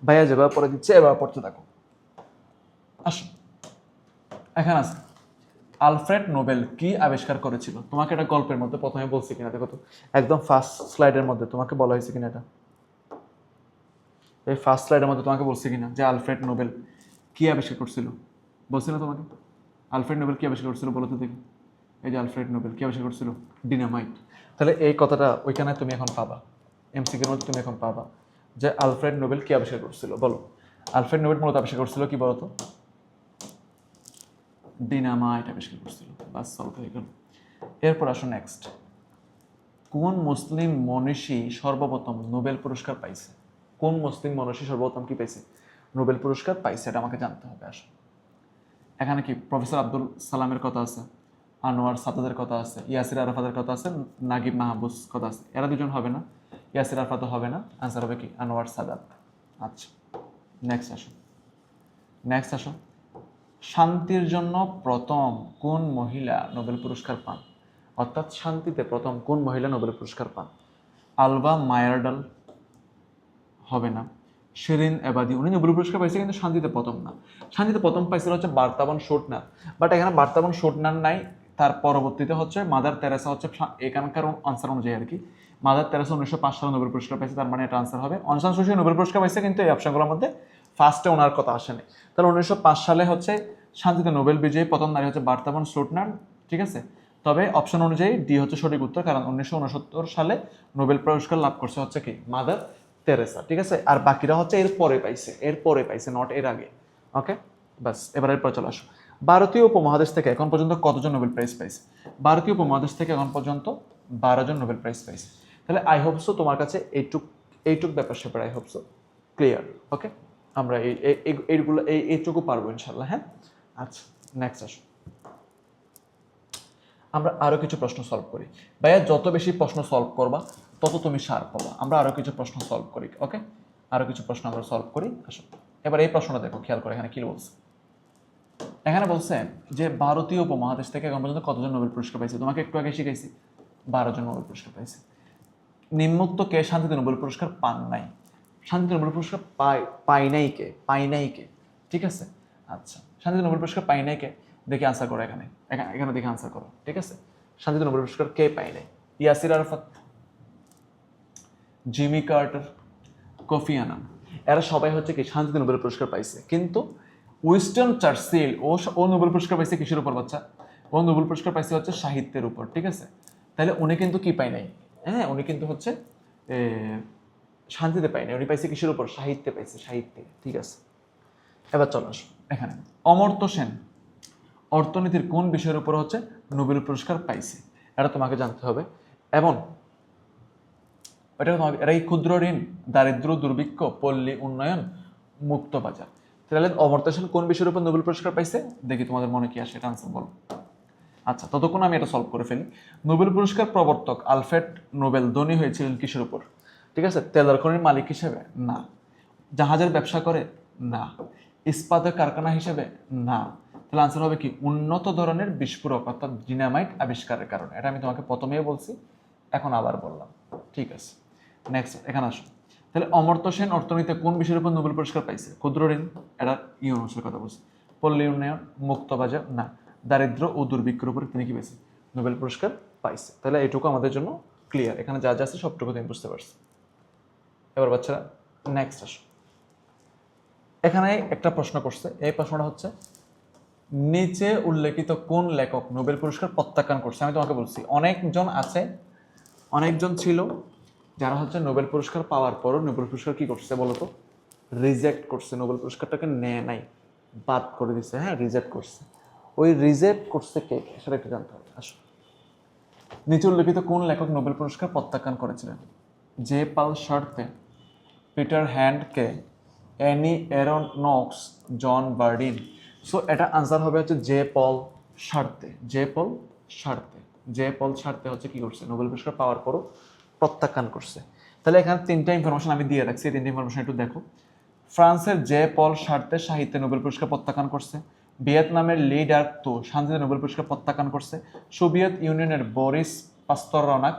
ভাইয়া যেভাবে পড়ে দিচ্ছে এভাবে পড়তে থাকো। আসো এখানে আছে, আলফ্রেড নোবেল কি আবিষ্কার করেছিল? তোমাকে এটা গল্পের মধ্যে প্রথমে বলছি কিনা দেখো তো, একদম ফার্স্ট স্লাইডের মধ্যে তোমাকে বলা হয়েছে কিনা এটা? এই ফার্স্ট স্লাইডের মধ্যে তোমাকে বলছি কিনা যে আলফ্রেড নোবেল কি আবিষ্কার করছিল? বলছি না তোমাকে? আলফ্রেড নোবেল কি আবিষ্কার করছিল বলো তো দেখি। এই যে আলফ্রেড নোবেল কি আবিষ্কার করছিল? ডিনামাইট। তাহলে এই কথাটা ওইখানে তুমি এখন পাবা, এমসিকিউর মধ্যে তুমি এখন পাবা যে আলফ্রেড নোবেল কি আবিষ্কার করছিল। বলো আলফ্রেড নোবেল মূলত আবিষ্কার করছিল কি বলতো? ডিনামাইট আবিষ্কার করছিল। বাস সলভ হয়ে গেল। এরপর আসো নেক্সট, কোন মুসলিম মনীষী সর্বপ্রথম নোবেল পুরস্কার পাইছে? কোন মুসলিম মনীষী সর্বপ্রথম কি পাইছে? নোবেল পুরস্কার পাইছে, এটা আমাকে জানতে হবে। আসো এখানে কি প্রফেসর আব্দুল সালামের কথা আছে, আনোয়ার সাদাতের কথা আছে, ইয়াসির আরাফাতের কথা আছে, নাগিব মাহবুজ কথা আছে। এরা দুজন হবে না, ইয়াসির আরাফাতও হবে না, আনসার হবে কি আনোয়ার সাদাত। আচ্ছা নেক্সট আসো, নেক্সট আসো, শান্তির জন্য প্রথম কোন মহিলা নোবেল পুরস্কার পান? অর্থাৎ শান্তিতে প্রথম কোন মহিলা নোবেল পুরস্কার পান? আলভা মায়ারডাল হবে না, শিরিন এবাদি, উনি নোবেল পুরস্কার পাইছে কিন্তু শান্তিতে প্রথম না। শান্তিতে প্রথম পাইছিল হচ্ছে বার্তাবান শোটনার, বাট এখানে বার্তাবান শোটনার নাই। তার পরবর্তীতে হচ্ছে মাদার তেরেসা হচ্ছে এখানকার আনসার অনুযায়ী আর কি। মাদার তেরেসা 1905 সালে নোবেল পুরস্কার পাইছে, তার মানে এটা আনসার হবে। অনসান সুশী নোবেল পুরস্কার পাইছে কিন্তু এই অপশনগুলোর মধ্যে ফার্স্টে ওনার কথা আসেনি। তাহলে 1905 সালে হচ্ছে শান্তিতে নোবেল বিজয়ী প্রথম নারী হচ্ছে বার্তাবান শোটনার, ঠিক আছে। তবে অপশন অনুযায়ী ডি হচ্ছে সঠিক উত্তর, কারণ 1969 সালে নোবেল পুরস্কার লাভ করছে হচ্ছে কি মাদার তেরেসা, ঠিক আছে। আর বাকিরা হচ্ছে এর পরে পাইছে, নট এর আগে। ওকে বাস, এবার এরপর চলে আসো, ভারতীয় উপমহাদেশ থেকে এখন পর্যন্ত কতজন নোবেল প্রাইজ পাইছে? ভারতীয় উপমহাদেশ থেকে এখন পর্যন্ত 12 জন নোবেল প্রাইজ পাইছে। তাহলে আই হোপ সো তোমার কাছে এইটুক ব্যাপার স্যাপার আই হোপ সো ক্লিয়ার। ওকে আমরা এইগুলো এইটুকু পারবো ইনশাল্লাহ, হ্যাঁ। আচ্ছা নেক্সট আসো, আমরা আরও কিছু প্রশ্ন সলভ করি। ভাইয়া যত বেশি প্রশ্ন সলভ করবা তত তুমি শার্প পাবা। আমরা আরও কিছু প্রশ্ন সলভ করি, ওকে আরও কিছু প্রশ্ন আমরা সলভ করি। আসো এবার এই প্রশ্নটা দেখো, খেয়াল করে এখানে কি বলছে। এখানে বলছে যে ভারতীয় উপমহাদেশ থেকে এখন পর্যন্ত কতজন নোবেল পুরস্কার পাইছে? তোমাকে একটু আগে শিখাইছি 12 জন নোবেল পুরস্কার পাইছে। নিম্নোক্ত কে শান্তিতে নোবেল পুরস্কার পান নাই? শান্তিতে নোবেল পুরস্কার পাই নাই কে, ঠিক আছে। আচ্ছা শান্তিতে নোবেল পুরস্কার পাই নাই কে, দেখি আনসার করো এখানে, এখানে দেখে আনসার করো, ঠিক আছে। শান্তিতে নোবেল পুরস্কার কে পাই নাই? Yasser Arafat, Jimmy Carter, Kofi Annan, এরা সবাই হচ্ছে কি শান্তিতে নোবেল পুরস্কার পাইছে। কিন্তু উইনস্টন চার্চিল ও নোবেল পুরস্কার পাইছে কিসের উপর বাচ্চা? ও নোবেল পুরস্কার পাইছে হচ্ছে সাহিত্যের উপর, ঠিক আছে। তাহলে উনি কিন্তু কি পাই নাই, হ্যাঁ উনি কিন্তু হচ্ছে শান্তিতে পাই নাই, উনি পাইছে কিসের উপর? সাহিত্যে পাইছে, সাহিত্যে, ঠিক আছে। এবার চলো আসো এখানে, অমর্ত্য সেন অর্থনীতির কোন বিষয়ের উপর হচ্ছে নোবেল পুরস্কার পাইছে? এটা তোমাকে জানতে হবে। এবং এটা তোমাকে, এরা ক্ষুদ্র ঋণ, দারিদ্র দুর্ভিক্ষ, পল্লী উন্নয়ন, মুক্ত বাজার। তাহলে অমর্ত্য সেন কোন বিষয়ের উপর নোবেল পুরস্কার পাইছে? দেখি তোমাদের মনে কি আসে, এটা আনসার বলো। আচ্ছা ততক্ষণ আমি এটা সলভ করে ফেলি। নোবেল পুরস্কার প্রবর্তক আলফ্রেড নোবেল ধনী হয়েছিলেন কিসের উপর? ঠিক আছে, তেলের খনির মালিক হিসেবে না, জাহাজের ব্যবসা করে না, ইস্পাতের কারখানা হিসেবে না, তাহলে আনসার হবে কি উন্নত ধরনের বিস্ফোরক অর্থাৎ ডিনামাইট আবিষ্কারের কারণে। এটা আমি তোমাকে প্রথমেই বলছি, এখন আবার বললাম। ঠিক আছে, নেক্সট এখানে আসো। তাহলে অমর্ত্য সেন অর্থনীতিতে কোন বিষয়ের উপর নোবেল পুরস্কার পাইছে? ক্ষুদ্র ঋণ, এটা ইউনুসের কথা বলছে। পল্লী উন্নয়ন, মুক্ত বাজার, না দারিদ্র ও দুর্ভিক্ষের উপরে তিনি কি পেয়েছে? নোবেল পুরস্কার পাইছে। তাহলে এটুকু আমাদের জন্য ক্লিয়ার, এখানে যা যা আছে সবটুকু তুমি বুঝতে পারছো। এবার বাচ্চারা নেক্সট আসো। এখানে একটা প্রশ্ন করছে, এই প্রশ্নটা হচ্ছে নিচে উল্লেখিত কোন লেখক নোবেল পুরস্কার প্রত্যাখ্যান করছে? আমি তোমাকে বলছি অনেকজন আছে, অনেকজন ছিল যারা হচ্ছে নোবেল পুরস্কার পাওয়ার পরও নোবেল পুরস্কার কি করছে বলতো? রিজেক্ট করছে, নোবেল পুরস্কারটাকে নেয় নাই, বাদ করে দিচ্ছে। হ্যাঁ, রিজেক্ট করছে। ওই রিজেক্ট করছে কে কে সেটা একটু জানতে হবে। আসো, নিচে উল্লেখিত কোন লেখক নোবেল পুরস্কার প্রত্যাখ্যান করেছিলেন? জে পাল সার্ত্রে, পিটার হ্যান্ডকে, অ্যানি অ্যারোনক্স, জন বার্ডিন। সো এটা আনসার হবে হচ্ছে জে পল সার্ত্রে। জে পল সার্ত্রে, জে পল সার্ত্রে হচ্ছে কি করছে? নোবেল পুরস্কার পাওয়ার পরও প্রত্যাখ্যান করছে। তাহলে এখানে তিনটা ইনফরমেশন আমি দিয়ে রাখছি, এই তিনটা ইনফরমেশন একটু দেখো। ফ্রান্সের জে পল সার্ত্রে সাহিত্যে নোবেল পুরস্কার প্রত্যাখ্যান করছে। ভিয়েতনামের লি ডাক তো শান্তিতে নোবেল পুরস্কার প্রত্যাখ্যান করছে। সোভিয়েত ইউনিয়নের বরিস পাস্তরনাক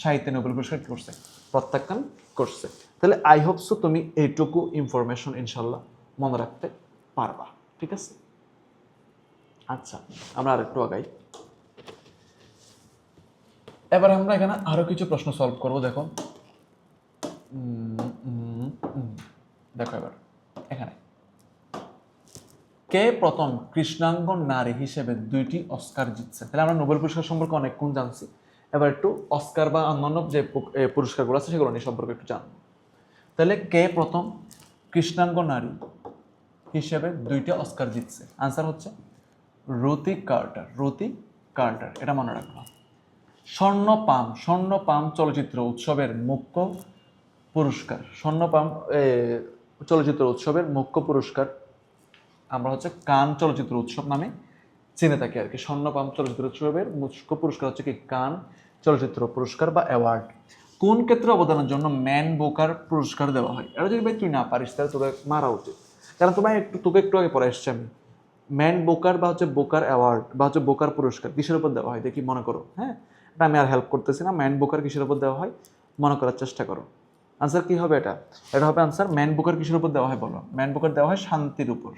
সাহিত্যে নোবেল পুরস্কার কি করছে? প্রত্যাখ্যান করছে। তাহলে আই হোপ সো তুমি এইটুকু ইনফরমেশন ইনশাল্লাহ মনে রাখতে পারবা। ঠিক আছে, আচ্ছা আমরা আরেকটু আগাই। এবার আমরা এখানে আরো কিছু প্রশ্ন সলভ করবো। দেখো দেখো এবার এখানে কে প্রথম কৃষ্ণাঙ্গ নারী হিসেবে 2টি অস্কার জিতছে? তাহলে আমরা নোবেল পুরস্কার সম্পর্কে অনেকক্ষণ জানছি, এবার একটু অস্কার বা অন্যান্য যে পুরস্কারগুলো আছে সেগুলো নিয়ে সম্পর্কে একটু জানবো। তাহলে কে প্রথম কৃষ্ণাঙ্গ নারী হিসেবে 2টা অস্কার জিতছে? আনসার হচ্ছে রুথি কার্টার। রুথি কার্টার, এটা মনে রাখবা। স্বর্ণপাম চলচ্চিত্র উৎসবের মুখ্য পুরস্কার, স্বর্ণপাম চলচ্চিত্র উৎসবের মুখ্য পুরস্কার আমরা হচ্ছে কান চলচ্চিত্র উৎসব নামে চিনে থাকি আর কি। স্বর্ণপাম চলচ্চিত্র উৎসবের মুখ্য পুরস্কার হচ্ছে কি কান চলচ্চিত্র পুরস্কার বা অ্যাওয়ার্ড। কোন ক্ষেত্রে অবদানের জন্য ম্যান বুকার পুরস্কার দেওয়া হয়? এটা যদি ভাই তুই না পারিস তাহলে তোকে মারা উচিত, কারণ তোকে একটু আগে পড়ে এসছি আমি। ম্যান বুকার বা হচ্ছে বুকার অ্যাওয়ার্ড বা হচ্ছে বুকার পুরস্কার কিসের উপর দেওয়া হয় দেখি মনে করো। হ্যাঁ, এটা আমি আর হেল্প করতেছি না। ম্যান বুকার কিসের উপর দেওয়া হয় মনে করার চেষ্টা করো। আনসার কি হবে? এটা হবে আনসার ম্যান বুকার কিসের উপর দেওয়া হয় বলো? ম্যান বুকার দেওয়া হয় শান্তির উপর,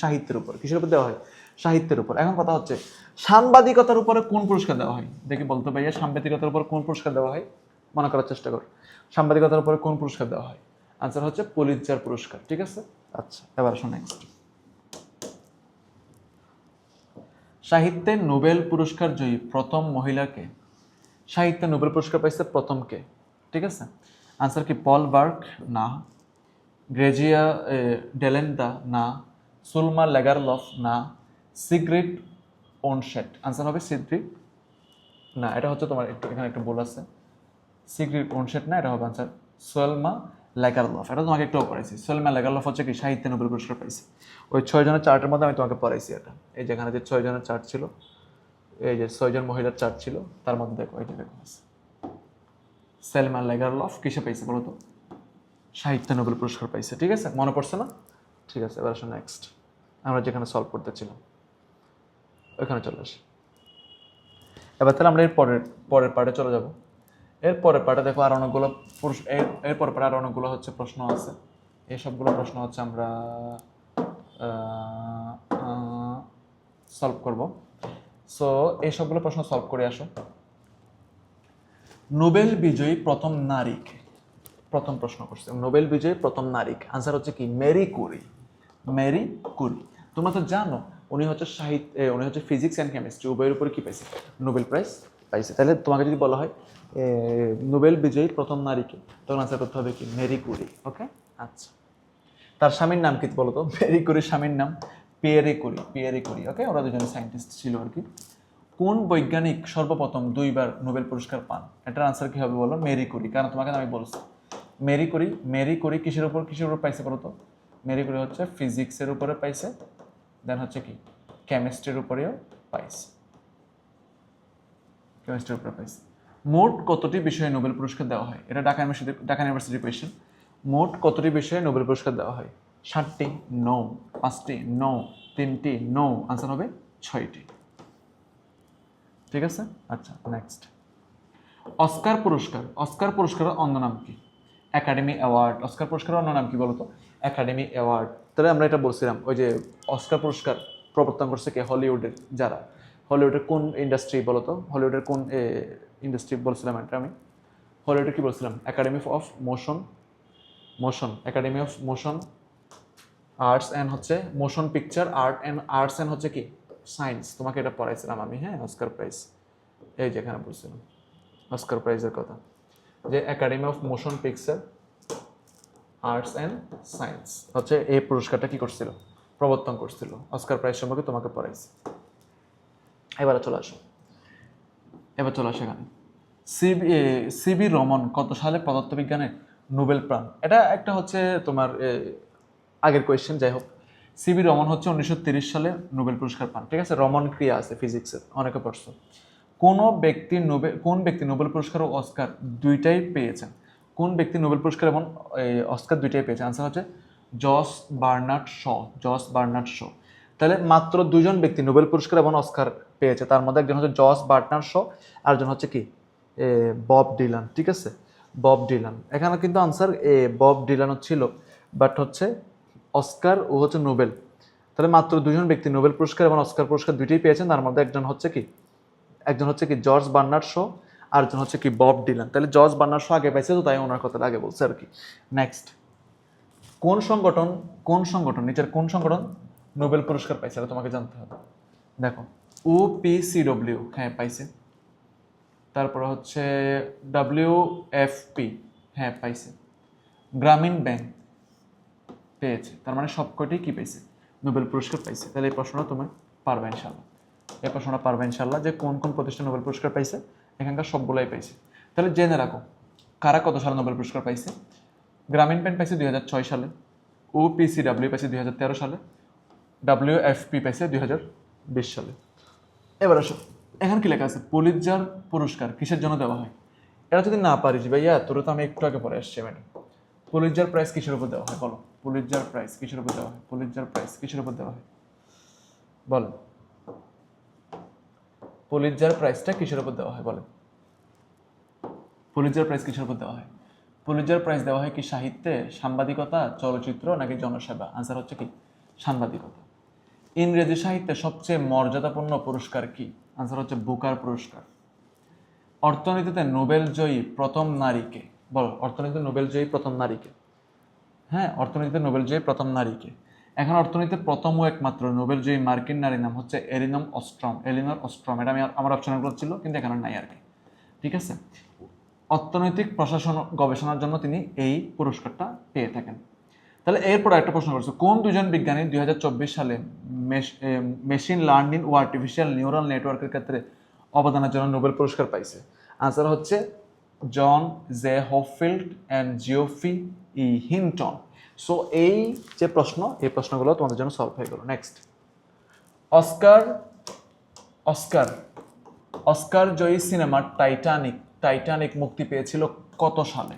সাহিত্যের উপর। কিসের উপর দেওয়া হয়? সাহিত্যের উপর। এখন কথা হচ্ছে সাংবাদিকতার উপরে কোন পুরস্কার দেওয়া হয় দেখি বলতে ভাইয়া। সাংবাদিকতার উপর কোন পুরস্কার দেওয়া হয় মনে করার চেষ্টা কর। সাংবাদিকতার উপরে কোন পুরস্কার দেওয়া হয়? আনসার হচ্ছে পুলিৎজার পুরস্কার। ঠিক আছে, আচ্ছা এবার আসো নেক্সট। সাহিত্যে নোবেল পুরস্কার জয়ী প্রথম মহিলাকে? সাহিত্যে নোবেল পুরস্কার পাইছে প্রথম কে? ঠিক আছে, আনসার কি পল বার্ক? না। গ্রেজিয়া ডেলেন্ডা? না। সুলমা লেগারলফ? না। সিগ্রিড ওনশেট? আনসার হবে সিগ্রিড, না এটা হচ্ছে তোমার একটু এখানে একটু ভুল আছে। সিগ্রিড ওনশেট না, এটা হবে আনসার সোলমা লেগারলফ। এটা তোমাকে একটু পড়াইছি। সোলমা লেগারলফ হচ্ছে কি সাহিত্যে নোবেল পুরস্কার পাইছে। ওই 6 জনের চার্টের মধ্যে আমি তোমাকে পড়াইছি এটা। এই যেখানে যে 6 জনের চার্ট ছিল, এই যে 6 জন মহিলার চার্ট ছিল তার মধ্যে দেখো এই যে দেখো সেলমা লেগারলফ কিসে পাইছে বলো তো? সাহিত্য নোবেল পুরস্কার পাইছে। ঠিক আছে, মনে পড়ছে না? ঠিক আছে, এবার আসো নেক্সট। আমরা যেখানে সলভ করতেছিলাম ওইখানে চলে আসি। এবার তাহলে আমরা পরের পার্টে চলে যাব। এর পরের পার্টে দেখো আর অনেকগুলো এর পরের পার্টে আর অনেকগুলো হচ্ছে প্রশ্ন আছে। এই সবগুলো প্রশ্ন হচ্ছে আমরা সলভ করব। সো এই সবগুলো প্রশ্ন সলভ করে আসো। নোবেল বিজয়ী প্রথম নারী কে? প্রথম প্রশ্ন করছে নোবেল বিজয়ী প্রথম নারী। আনসার হচ্ছে কি মেরি কুরি। মেরি কুরি, তোমরা তো জানো উনি হচ্ছে উনি হচ্ছে ফিজিক্স অ্যান্ড কেমিস্ট্রি উভয়ের উপরে কি পাইছে? নোবেল প্রাইজ পাইছে। তাহলে তোমাকে যদি বলা হয় নোবেল বিজয়ী প্রথম নারীকে, তখন আনসার করতে হবে কি মেরি কুরি। ওকে, আচ্ছা তার স্বামীর নাম কি বলো তো? মেরি কুরির স্বামীর নাম পিয়েরি কুরি। পিয়েরি কুরি, ওকে, ওরা দুজনে সায়েন্টিস্ট ছিল আর কি। কোন বৈজ্ঞানিক সর্বপ্রথম 2বার নোবেল পুরস্কার পান? এটার আনসার কি হবে বলো? Marie Curie. কারণ তোমাকে আমি বলছি মেরি কুরি কিসের উপর পাইছে বলো তো? মেরি কুরি হচ্ছে ফিজিক্সের উপরে পাইছে, দেন হচ্ছে কি কেমিস্ট্রির উপরেও পাইছে। কেমিস্ট্রির উপরে পাইছে। মোট কতটি বিষয়ে নোবেল পুরস্কার দেওয়া হয়? এটা ঢাকা ইউনিভার্সিটি কোয়েশ্চেন। মোট কতটি বিষয়ে নোবেল পুরস্কার দেওয়া হয়? 7টি? নো। 5টি? নো। 3টি, নো, আনসার হবে 6টি। ঠিক আছে, আচ্ছা নেক্সট। অস্কার পুরস্কার, অস্কার পুরস্কারের অন্য নাম কি? Academy award. অস্কার পুরস্কারের অন্য নাম কি বলতো? Academy award. তাহলে আমরা এটা বলছিলাম ওই যে অস্কার পুরস্কার প্রবর্তন করছে কে? হলিউডের যারা। হলিউডের কোন ইন্ডাস্ট্রি বলতো? হলিউডের কোন ইন্ডাস্ট্রি বলছিলাম এটা আমি? হলিউডের কি বলছিলাম? Academy of motion, motion, academy of motion arts and হচ্ছে motion picture art and arts and হচ্ছে কি সায়েন্স। তোমাকে এটা পড়াইছিলাম আমি, হ্যাঁ, অস্কার প্রাইজ। এই যেখানে বলছিলাম অস্কার প্রাইজের কথা, যে academy of motion picture arts and science হচ্ছে এই পুরস্কারটা কি করছিল? প্রবর্তন করছিল। অস্কার প্রাইজ সম্পর্কে তোমাকে পড়াইছি। এবারে চলে আসো, এবার চলে আসো এখানে। সিবি রমন কত সালে পদার্থবিজ্ঞানে নোবেল পান? এটা একটা হচ্ছে তোমার আগের কোয়েশ্চেন, যাই হোক। সিবি রমন হচ্ছে 1930 সালে নোবেল পুরস্কার পান। ঠিক আছে, রমন ক্রিয়া আছে ফিজিক্সের, অনেকে পড়ছো। কোন ব্যক্তি নোবেল পুরস্কার ও অস্কার দুইটাই পেয়েছেন? কোন ব্যক্তি নোবেল পুরস্কার এবং অস্কার দুইটাই পেয়েছেন? আনসার হচ্ছে জস বার্নার্ড শ। জস বার্নার্ড শ। তাহলে মাত্র দুজন ব্যক্তি নোবেল পুরস্কার এবং অস্কার পেয়েছে, তার মধ্যে একজন হচ্ছে জস বার্নার্ড শ, আরেকজন হচ্ছে কি বব ডিলান। ঠিক আছে, বব ডিলান। এখানে কিন্তু আনসার বব ডিলান ছিল, বাট হচ্ছে অস্কার ও হচ্ছে নোবেল। তাহলে মাত্র দুজন ব্যক্তি নোবেল পুরস্কার এবং অস্কার পুরস্কার দুইটাই পেয়েছেন, তার মধ্যে একজন হচ্ছে কি জর্জ বার্নার্ড শো, আর একজন হচ্ছে কি বব ডিলান। তাহলে জর্জ বার্নার্ড শো আগে পাইছে, তো তাই ওনার কথাটা আগে বলছে আর কি। নেক্সট, কোন সংগঠন নিচের কোন সংগঠন নোবেল পুরস্কার পাইছে? এটা তোমাকে জানতে হবে। দেখো, OPCW, হ্যাঁ পাইছে। তারপরে হচ্ছে WFP, হ্যাঁ পাইছে। গ্রামীণ ব্যাংক পেয়েছে। তার মানে সবকটি কি পেয়েছে? নোবেল পুরস্কার পাইছে। তাহলে এই প্রশ্নটা তুমি পারবে ইনশাল্লাহ। এই প্রশ্নটা পারবে ইনশাল্লাহ, যে কোন কোন প্রতিষ্ঠান নোবেল পুরস্কার পাইছে। এখানকার সবগুলাই পাইছে। তাহলে জেনে রাখো কারা কত সালে নোবেল পুরস্কার পাইছে। গ্রামীণ ব্যাংক পাইছে 2006 সালে, OPCW পাইছে 2013 সালে, WFP পাইছে 2020 সালে। এবার আসো, এখানে কি লেখা আছে? পুলিৎজার পুরস্কার কিসের জন্য দেওয়া হয়? এটা যদি না পারিস ভাইয়া, তোর তো আমি একটু আগে পরে আসছি ম্যাডাম। পুলিৎজার প্রাইজ কিসের উপর দেওয়া হয় বলো? পুলিৎজার প্রাইজ কিসের উপর দেওয়া হয়? পুলিৎজার প্রাইজ কিসের উপর দেওয়া হয় বল? পুলিৎজার প্রাইজটা কিসের উপর দেওয়া হয় বলে? পুলিৎজার প্রাইজ কিসের উপর দেওয়া হয়? পুলিৎজার প্রাইজ দেওয়া হয় কি সাহিত্যে, সাংবাদিকতা, চলচ্চিত্র নাকি জনসেবা? আনসার হচ্ছে কি সাংবাদিকতা। ইংরেজি সাহিত্যে সবচেয়ে মর্যাদাপূর্ণ পুরস্কার কি? আনসার হচ্ছে বুকার পুরস্কার। অর্থনীতিতে নোবেল জয়ী প্রথম নারীকে বলো? অর্থনীতিতে নোবেল জয়ী প্রথম নারীকে? হ্যাঁ, অর্থনীতিতে নোবেল জয়ী প্রথম নারীকে। এখন অর্থনীতিতে প্রথম ও একমাত্র নোবেল জয়ী মার্কিন নারীর নাম হচ্ছে এলিনর অস্ট্রম। এটা আমার অপশনগুলো ছিল, কিন্তু এখানে নাই আর কি। ঠিক আছে, অর্থনৈতিক প্রশাসন গবেষণার জন্য তিনি এই পুরস্কারটা পেয়ে থাকেন। তাহলে এরপর একটা প্রশ্ন করছে, কোন দুজন বিজ্ঞানী 2024 সালে মেশিন লার্নিং ও আর্টিফিশিয়াল নিউরাল নেটওয়ার্কের ক্ষেত্রে অবদানের জন্য নোবেল পুরস্কার পাইছে? আনসার হচ্ছে John J Hopfield and Geoffrey Hinton. So এই যে প্রশ্ন, এই প্রশ্নগুলো তোমাদের জন্য সলভ হয়ে গেল। নেক্সট, অস্কার অস্কার অস্কার জয়ী সিনেমা টাইটানিক মুক্তি পেয়েছিল কত সালে?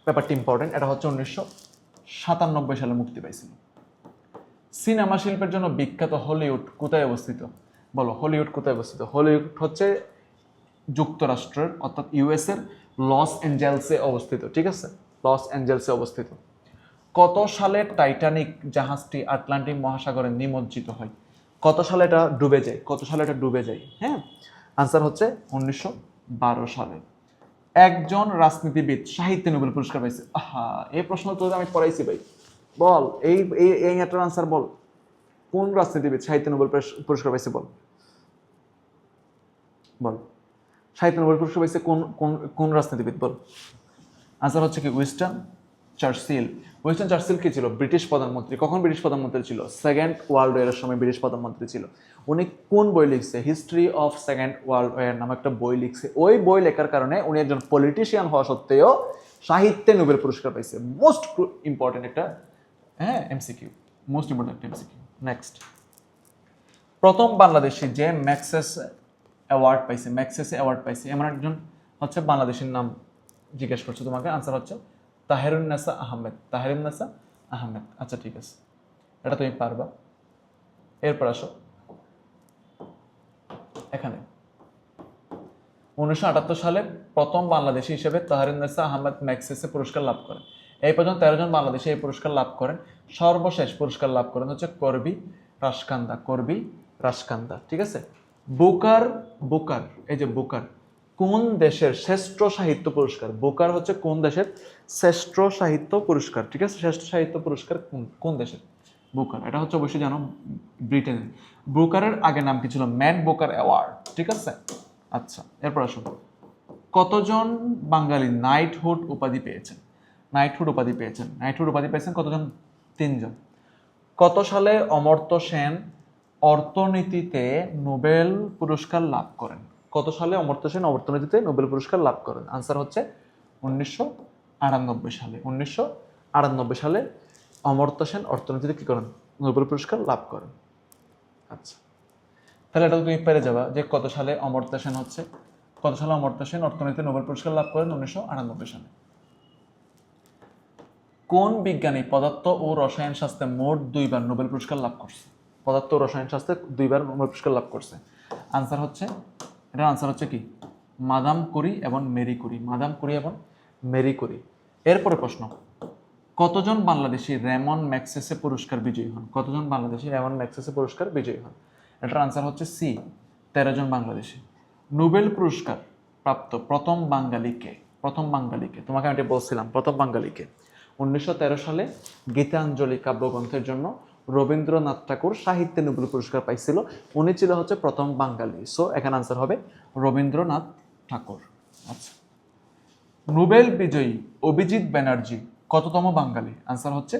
ব্যাপারটি ইম্পর্টেন্ট। এটা হচ্ছে 1997 সালে মুক্তি পাইছিল। সিনেমা শিল্পের জন্য বিখ্যাত হলিউড কোথায় অবস্থিত বলো? হলিউড কোথায় অবস্থিত? হলিউড হচ্ছে যুক্তরাষ্ট্রের অর্থাৎ ইউএস এর লস অ্যাঞ্জেলসে অবস্থিত। ঠিক আছে, লস অ্যাঞ্জেলসে অবস্থিত। কত সালে টাইটানিক জাহাজটি আটলান্টিক মহাসাগরে নিমজ্জিত হয়? কত সালে এটা ডুবে যায়? কত সালে এটা ডুবে যায়? হ্যাঁ, আনসার হচ্ছে 1912 সালে। একজন রাজনীতিবিদ সাহিত্যে নোবেল পুরস্কার পাইছে। এই প্রশ্ন তো আমি পড়াইছি ভাই। বল, এই এই এটার আনসার বল। কোন রাজনীতিবিদ সাহিত্যে নোবেল পুরস্কার পাইছে বল? বল, সাহিত্য নোবেল পুরস্কার পাইছে কোন কোন কোন রাজনীতিবিদ বল? আনসার হচ্ছে কি উইনস্টন চার্চিল। উইনস্টন চার্চিল কি ছিল? ব্রিটিশ প্রধানমন্ত্রী। কখন ব্রিটিশ প্রধানমন্ত্রী ছিল? সেকেন্ড ওয়ার্ল্ড ওয়ারের সময় ব্রিটিশ প্রধানমন্ত্রী ছিল। উনি কোন বই লিখছে? History of second world war নামে একটা বই লিখছে। ওই বই লেখার কারণে উনি একজন পলিটিশিয়ান হওয়া সত্ত্বেও সাহিত্যে নোবেল পুরস্কার পাইছে। মোস্ট ইম্পর্টেন্ট একটা এমসিকিউ, মোস্ট ইম্পর্টেন্ট একটা এমসিকিউ। নেক্সট, প্রথম বাংলাদেশি যে ম্যাক্সেসে অ্যাওয়ার্ড পাইছে এমন একজন হচ্ছে বাংলাদেশের নাম জিজ্ঞেস করছে তোমাকে। আনসার হচ্ছে তাহেরুন্নেসা আহমেদ। আচ্ছা ঠিক আছে, এটা তুমি পারবা। এরপর আসো এখানে 1978 সালে প্রথম বাংলাদেশী হিসেবে তাহরিন্নেসা আহমেদ ম্যাগসেসে পুরস্কার লাভ করেন। এই পর্যন্ত 13 জন বাংলাদেশী এই পুরস্কার লাভ করেন। সর্বশেষ পুরস্কার লাভ করেন হচ্ছে করবি রাশকান্দা, ঠিক আছে। বুকার বুকার এই যে বুকার কোন দেশের শ্রেষ্ঠ সাহিত্য পুরস্কার? বুকার হচ্ছে কোন দেশের শ্রেষ্ঠ সাহিত্য পুরস্কার, ঠিক আছে। শ্রেষ্ঠ সাহিত্য পুরস্কার কোন দেশের? বুকার, এটা হচ্ছে অবশ্যই জানো ব্রিটেনের। বুকারের আগে নাম কি ছিল? ম্যান বুকার অ্যাওয়ার্ড, ঠিক আছে। আচ্ছা, এরপর আসুন, কতজন বাঙালি নাইটহুড উপাধি পেয়েছেন? নাইটহুড উপাধি পেয়েছেন কতজন? 3 জন। কত সালে অমর্ত্য সেন অর্থনীতিতে নোবেল পুরস্কার লাভ করেন? কত সালে অমর্ত্য সেন অর্থনীতিতে নোবেল পুরস্কার লাভ করেন? আনসার হচ্ছে 1998 সালে। 1998 সালে অমর্ত্য সেন অর্থনীতিতে কি করেন? নোবেল পুরস্কার লাভ করেন। আচ্ছা, তাহলে এটা তুমি পেরে যাবা যে কত সালে অমর্ত্য সেন অর্থনীতিতে নোবেল পুরস্কার লাভ করেন? 1998 সালে। কোন বিজ্ঞানী পদার্থ ও রসায়ন শাস্ত্রে মোট 2বার নোবেল পুরস্কার লাভ করছে? পদার্থ ও রসায়ন শাস্ত্রে 2বার নোবেল পুরস্কার লাভ করছে। আনসার হচ্ছে কি? মাদাম কুরি এবং মেরি কুরি। এরপরে প্রশ্ন, কতজন বাংলাদেশি রেমন ম্যাগসেসে পুরস্কার বিজয়ী হন? এটার আনসার হচ্ছে সি, 13 জন বাংলাদেশি। নোবেল পুরস্কার প্রাপ্ত প্রথম বাঙালিকে? তোমাকে আমি বলছিলাম প্রথম বাঙালিকে। 1913 সালে গীতাঞ্জলি কাব্যগ্রন্থের জন্য রবীন্দ্রনাথ ঠাকুর সাহিত্যে নোবেল পুরস্কার পাইছিল। উনি ছিল হচ্ছে প্রথম বাঙালি। সো এখানে আনসার হবে রবীন্দ্রনাথ ঠাকুর। আচ্ছা, নোবেল বিজয়ী অভিজিৎ ব্যানার্জি কততম বাঙালি? আনসার হচ্ছে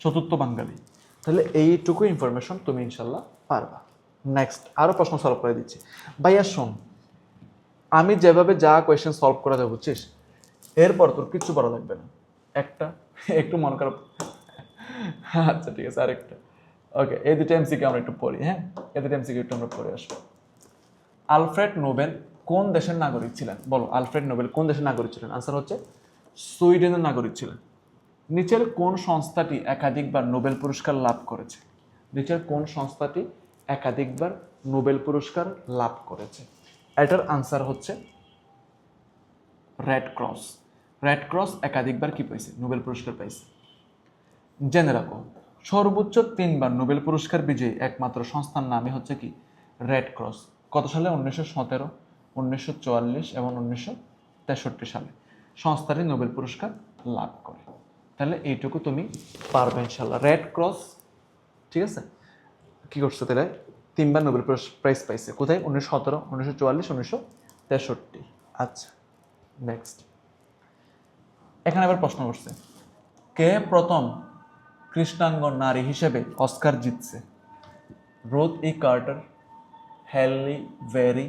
4র্থ বাঙালি। তাহলে এইটুকু ইনফরমেশন তুমি ইনশাল্লাহ পারবা। নেক্সট আরো প্রশ্ন সলভ করে দিচ্ছি। ভাইয়া শোন, আমি যেভাবে যা কোয়েশ্চেন সলভ করে দেবো বুঝছিস, এরপর তোর কিচ্ছু পড়া লাগবে না। একটু মন খারাপ। আচ্ছা ঠিক আছে, আরেকটা। ওকে, এই দুটো এমসিকিউ আমরা একটু পড়ি। হ্যাঁ, এই দুটো এমসিকিউ একটু আমরা পড়ে আসবো। আলফ্রেড নোবেল কোন দেশের নাগরিক ছিলেন? বলো, আলফ্রেড নোবেল কোন দেশের নাগরিক ছিলেন? আনসার হচ্ছে সুইডেনের নাগরিক ছিলেন। নিচের কোন সংস্থাটি একাধিকবার নোবেল পুরস্কার লাভ করেছে? এটার আনসার হচ্ছে রেড ক্রস একাধিকবার কি পাইছে? নোবেল পুরস্কার পাইছে। জেনে রাখো, সর্বোচ্চ 3বার নোবেল পুরস্কার বিজয়ী একমাত্র সংস্থার নামই হচ্ছে কি? Red cross. কত সালে? 1917, 1944 এবং 1963 সালে সংস্থাটি নোবেল পুরস্কার লাভ করে। তাহলে এইটুকু তুমি পারবে ইনশাল্লাহ। রেড ক্রস, ঠিক আছে, কি করছে তাহলে? 3বার নোবেল প্রাইজ পাইছে। কোথায়? 1917, 1944, 1963। আচ্ছা, নেক্সট এখানে আবার প্রশ্ন করছে, কে প্রথম কৃষ্ণাঙ্গ নারী হিসেবে অস্কার জিতছে? রুথ ই কার্টার, হ্যালি বেরি,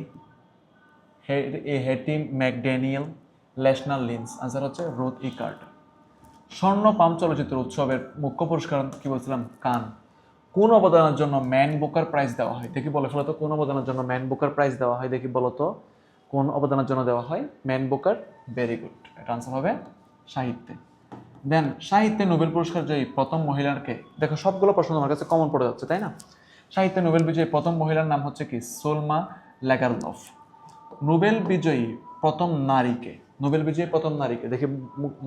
হেটি ম্যাকড্যানিয়েল, লেসনা লিন্স। আনসার হচ্ছে রুথ ই কার্টার। স্বর্ণ পাম চলচ্চিত্র উৎসবের মুখ্য পুরস্কার কি বলছিলাম? কান। কোন অবদানের জন্য ম্যান বুকার প্রাইজ দেওয়া হয়? দেখি বলে ফেলো তো, কোন অবদানের জন্য ম্যান বুকার প্রাইজ দেওয়া হয়? দেখি বলো তো, কোন অবদানের জন্য দেওয়া হয় ম্যান বুকার? ভেরি গুড, এটা আনসার হবে সাহিত্যে। দেন সাহিত্যে নোবেল পুরস্কার জয়ী প্রথম মহিলাকে? দেখো সবগুলো প্রশ্ন তোমার কাছে কমন পড়ে যাচ্ছে, তাই না? সাহিত্যে নোবেল বিজয়ী প্রথম মহিলার নাম হচ্ছে কি? সোলমা লেগারলফ। নোবেল বিজয়ী প্রথম নারীকে? দেখে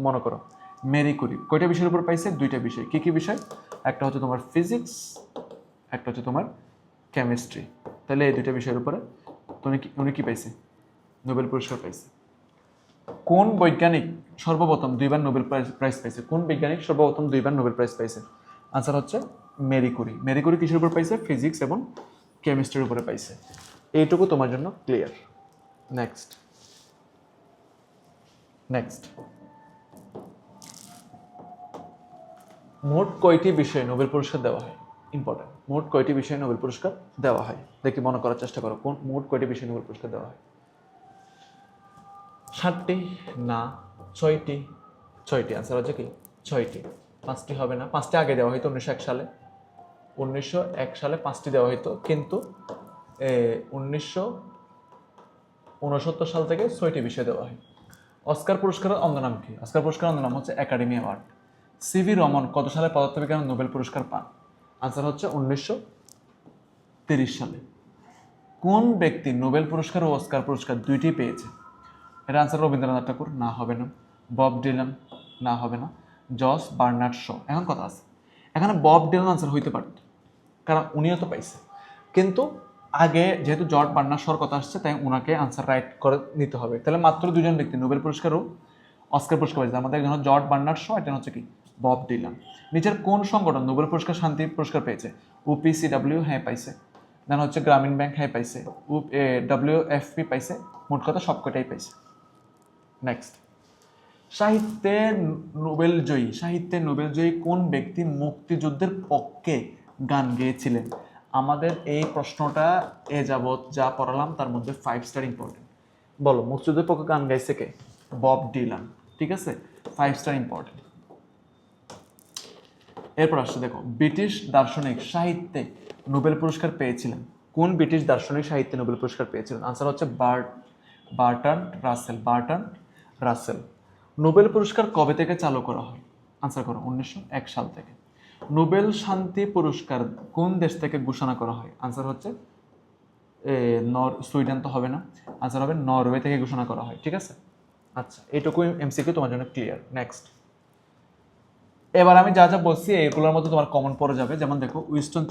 মনে করো, মেরি কুরি। কয়টা বিষয়ের উপর পাইছে? 2টা বিষয়। কি কি বিষয়? একটা হচ্ছে তোমার ফিজিক্স, একটা হচ্ছে তোমার কেমিস্ট্রি। তাহলে এই 2টা বিষয়ের উপরে উনি কি পাইছে? নোবেল পুরস্কার পাইছে। কোন বৈজ্ঞানিক সর্বপ্রথম 2বার নোবেল প্রাইজ পাইছে? আনসার হচ্ছে মেরি কুরি। কিসের উপর পাইছে? ফিজিক্স এবং কেমিস্ট্রির উপরে পাইছে। এইটুকু তোমার জন্য ক্লিয়ার। নেক্সট মোট কয়টি বিষয়ে নোবেল পুরস্কার দেওয়া হয়? ইম্পর্টেন্ট, মোট কয়টি বিষয়ে নোবেল পুরস্কার দেওয়া হয়? দেখি মনে করার চেষ্টা করো, মোট কয়টি বিষয়ে নোবেল পুরস্কার দেওয়া হয়? 7টি না 6টি? 6টি। আনসার হচ্ছে কি? 6টি। 5টি হবে না, 5টি আগে দেওয়া হয়তো 1901 সালে। 1901 সালে 5টি দেওয়া হইতো, কিন্তু 1969 সাল থেকে 6টি বিষয় দেওয়া হয়। অস্কার পুরস্কারের অন্য নাম কি? অস্কার পুরস্কারের অন্য নাম হচ্ছে একাডেমি অ্যাওয়ার্ড। সিভি রমন কত সালে পদার্থবিজ্ঞানে নোবেল পুরস্কার পান? আনসার হচ্ছে সালে কোন ব্যক্তি নোবেল পুরস্কার ও অস্কার পুরস্কার দুইটি পেয়েছে? এটা আনসার রবীন্দ্রনাথ ঠাকুর, না হবে না। বব ডিলান, না হবে না। জস বার্নার্ড শ। এখন কথা আছে, এখানে বব ডিলান আনসার হইতে পারত, কারণ উনিও তো পাইছে, কিন্তু আগে যেহেতু জর্জ বার্নার্ড শর কথা আসছে, তাই ওনাকে আনসার রাইট করে নিতে হবে। তাহলে মাত্র দুজন ব্যক্তি নোবেল পুরস্কার ও অস্কার পুরস্কার পাইছে, আমাদের একজন জর্জ বার্নার্ড শ, একজন হচ্ছে কি বব ডিলান। নিচের কোন সংগঠন নোবেল পুরস্কার শান্তি পুরস্কার পেয়েছে? UPCW, হ্যাঁ পাইছে। দেন হচ্ছে গ্রামীণ ব্যাংক, হ্যাঁ পাইছে। WFP পাইছে। মোট কথা সবকটাই পাইছে। নেক্সট, সাহিত্যের নোবেল জয়ী কোন ব্যক্তি মুক্তিযুদ্ধের পক্ষে গান গেয়েছিলেন? আমাদের এই প্রশ্নটা এ যাবৎ যা পড়ালাম তার মধ্যে 5 স্টার ইম্পর্টেন্ট। বলো, মুক্তিযুদ্ধের পক্ষে গান গাইছে কে? Bob Dylan. ঠিক আছে, 5 স্টার ইম্পর্টেন্ট। এরপর আসছে দেখো, ব্রিটিশ দার্শনিক সাহিত্যে নোবেল পুরস্কার পেয়েছিলেন। কোন ব্রিটিশ দার্শনিক সাহিত্যে নোবেল পুরস্কার পেয়েছিলেন? আনসার হচ্ছে বার্ট্রান্ড রাসেল। নোবেল পুরস্কার কবে থেকে চালু করা হয়? আনসার করো, 1901 সাল থেকে। নোবেল শান্তি পুরস্কার কোন দেশ থেকে ঘোষণা করা হয়? আনসার হচ্ছে সুইডেন তো হবে না, আনসার হবে নরওয়ে থেকে ঘোষণা করা হয়। ঠিক আছে, আচ্ছা, এইটুকু এমসিকিউ তোমার জন্য ক্লিয়ার। নেক্সট, এবার আমি যা যা বলছি এগুলোর মধ্যে তোমার কমন পড়ে যাবে। যেমন দেখো, উইনস্টন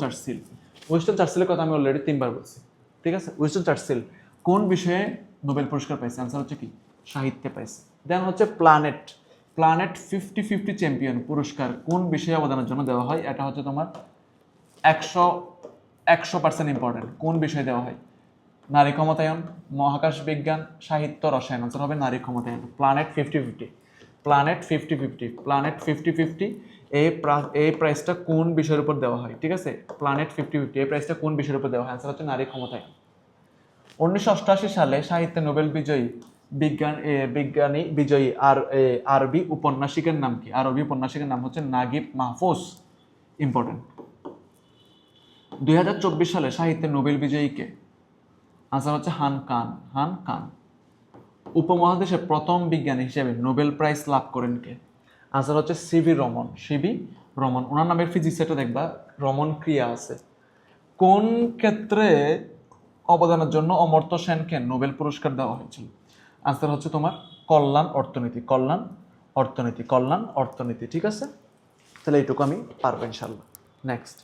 চার্চিলের কথা আমি অলরেডি 3বার বলছি। ঠিক আছে, উইনস্টন চার্চিল কোন বিষয়ে নোবেল পুরস্কার পাইছে? আনসার হচ্ছে কি সাহিত্যে পাইছে। দেন হচ্ছে প্ল্যানেট 50-50 চ্যাম্পিয়ন পুরস্কার কোন বিষয়ে অবদানের জন্য দেওয়া হয়? এটা হচ্ছে তোমার 100% ইম্পর্টেন্ট। কোন বিষয়ে দেওয়া হয়? নারী ক্ষমতায়ন, মহাকাশ বিজ্ঞান, সাহিত্য, রসায়ন। আনসার হবে নারী ক্ষমতায়ন। প্ল্যানেট 50-50 এই প্রাইসটা কোন বিষয়ের উপর দেওয়া হয়? ঠিক আছে, প্ল্যানেট 50-50 এই প্রাইসটা কোন বিষয়ের উপর দেওয়া হয়? আনসার হচ্ছে নারী ক্ষমতায়ন। 1988 সালে সাহিত্যে নোবেল বিজ্ঞানী বিজয়ী আরবি উপন্যাসিকের নাম কি? আরবি উপন্যাসিকের নাম হচ্ছে নাগিব মাহফুজ। ইম্পর্টেন্ট। 2024 সালে সাহিত্যে নোবেল বিজয়ী কে? আনসার হচ্ছে হান কান। উপমহাদেশে প্রথম বিজ্ঞানী হিসেবে নোবেল প্রাইজ লাভ করেন কে? আনসার হচ্ছে সিভি রমন। ওনার নামের ফিজিক্সে দেখবা রমন ক্রিয়া আছে। কোন ক্ষেত্রে অবদানের জন্য অমর্ত্য সেনকে নোবেল পুরস্কার দেওয়া হয়েছিল? আনসার হচ্ছে তোমার কল্যাণ অর্থনীতি। ঠিক আছে, তাহলে এইটুকু আমি পারবো ইনশাল্লাহ। নেক্সট,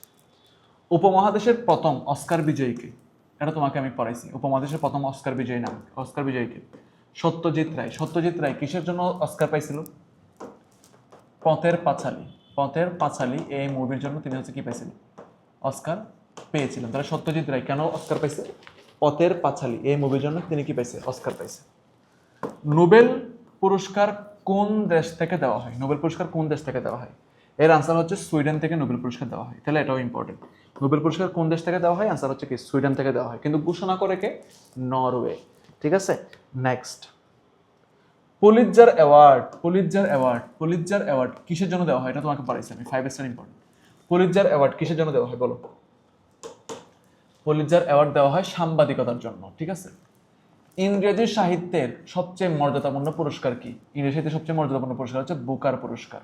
উপমহাদেশের প্রথম অস্কার বিজয়ীকে? এটা তোমাকে আমি পড়াইছি। উপমহাদেশের প্রথম অস্কার বিজয়ীকে সত্যজিৎ রায় কিসের জন্য অস্কার পাইছিল? পথের পাঁচালী এই মুভির জন্য তিনি হচ্ছে কি পাইছিলেন? অস্কার পেয়েছিলেন। তাহলে সত্যজিৎ রায় কেন অস্কার পাইছে? পথের পাঁচালী এই মুভির জন্য তিনি কি পাইছে? অস্কার পাইছে। নোবেল পুরস্কার কোন দেশ থেকে দেওয়া হয়? এর আনসার হচ্ছে সুইডেন থেকে নোবেল পুরস্কার দেওয়া হয়। তাহলে এটাও ইম্পর্টেন্ট। নোবেল পুরস্কার কোন দেশ থেকে দেওয়া হয়? আনসার হচ্ছে কি সুইডেন থেকে দেওয়া হয়, কিন্তু ঘোষণা করে কে? নরওয়ে। ঠিক আছে, নেক্সট, পুলিৎজার অ্যাওয়ার্ড কিসের জন্য দেওয়া হয়? এটা তোমাকে পড়াইছি আমি, 5 স্টার ইম্পর্টেন্ট। পুলিৎজার অ্যাওয়ার্ড কিসের জন্য দেওয়া হয় বলো? পুলিৎজার অ্যাওয়ার্ড দেওয়া হয় সাংবাদিকতার জন্য। ঠিক আছে, ইংরেজি সাহিত্যের সবচেয়ে মর্যাদাপূর্ণ পুরস্কার কি? ইংরেজি সাহিত্যের সবচেয়ে মর্যাদাপূর্ণ পুরস্কার হচ্ছে বুকার পুরস্কার।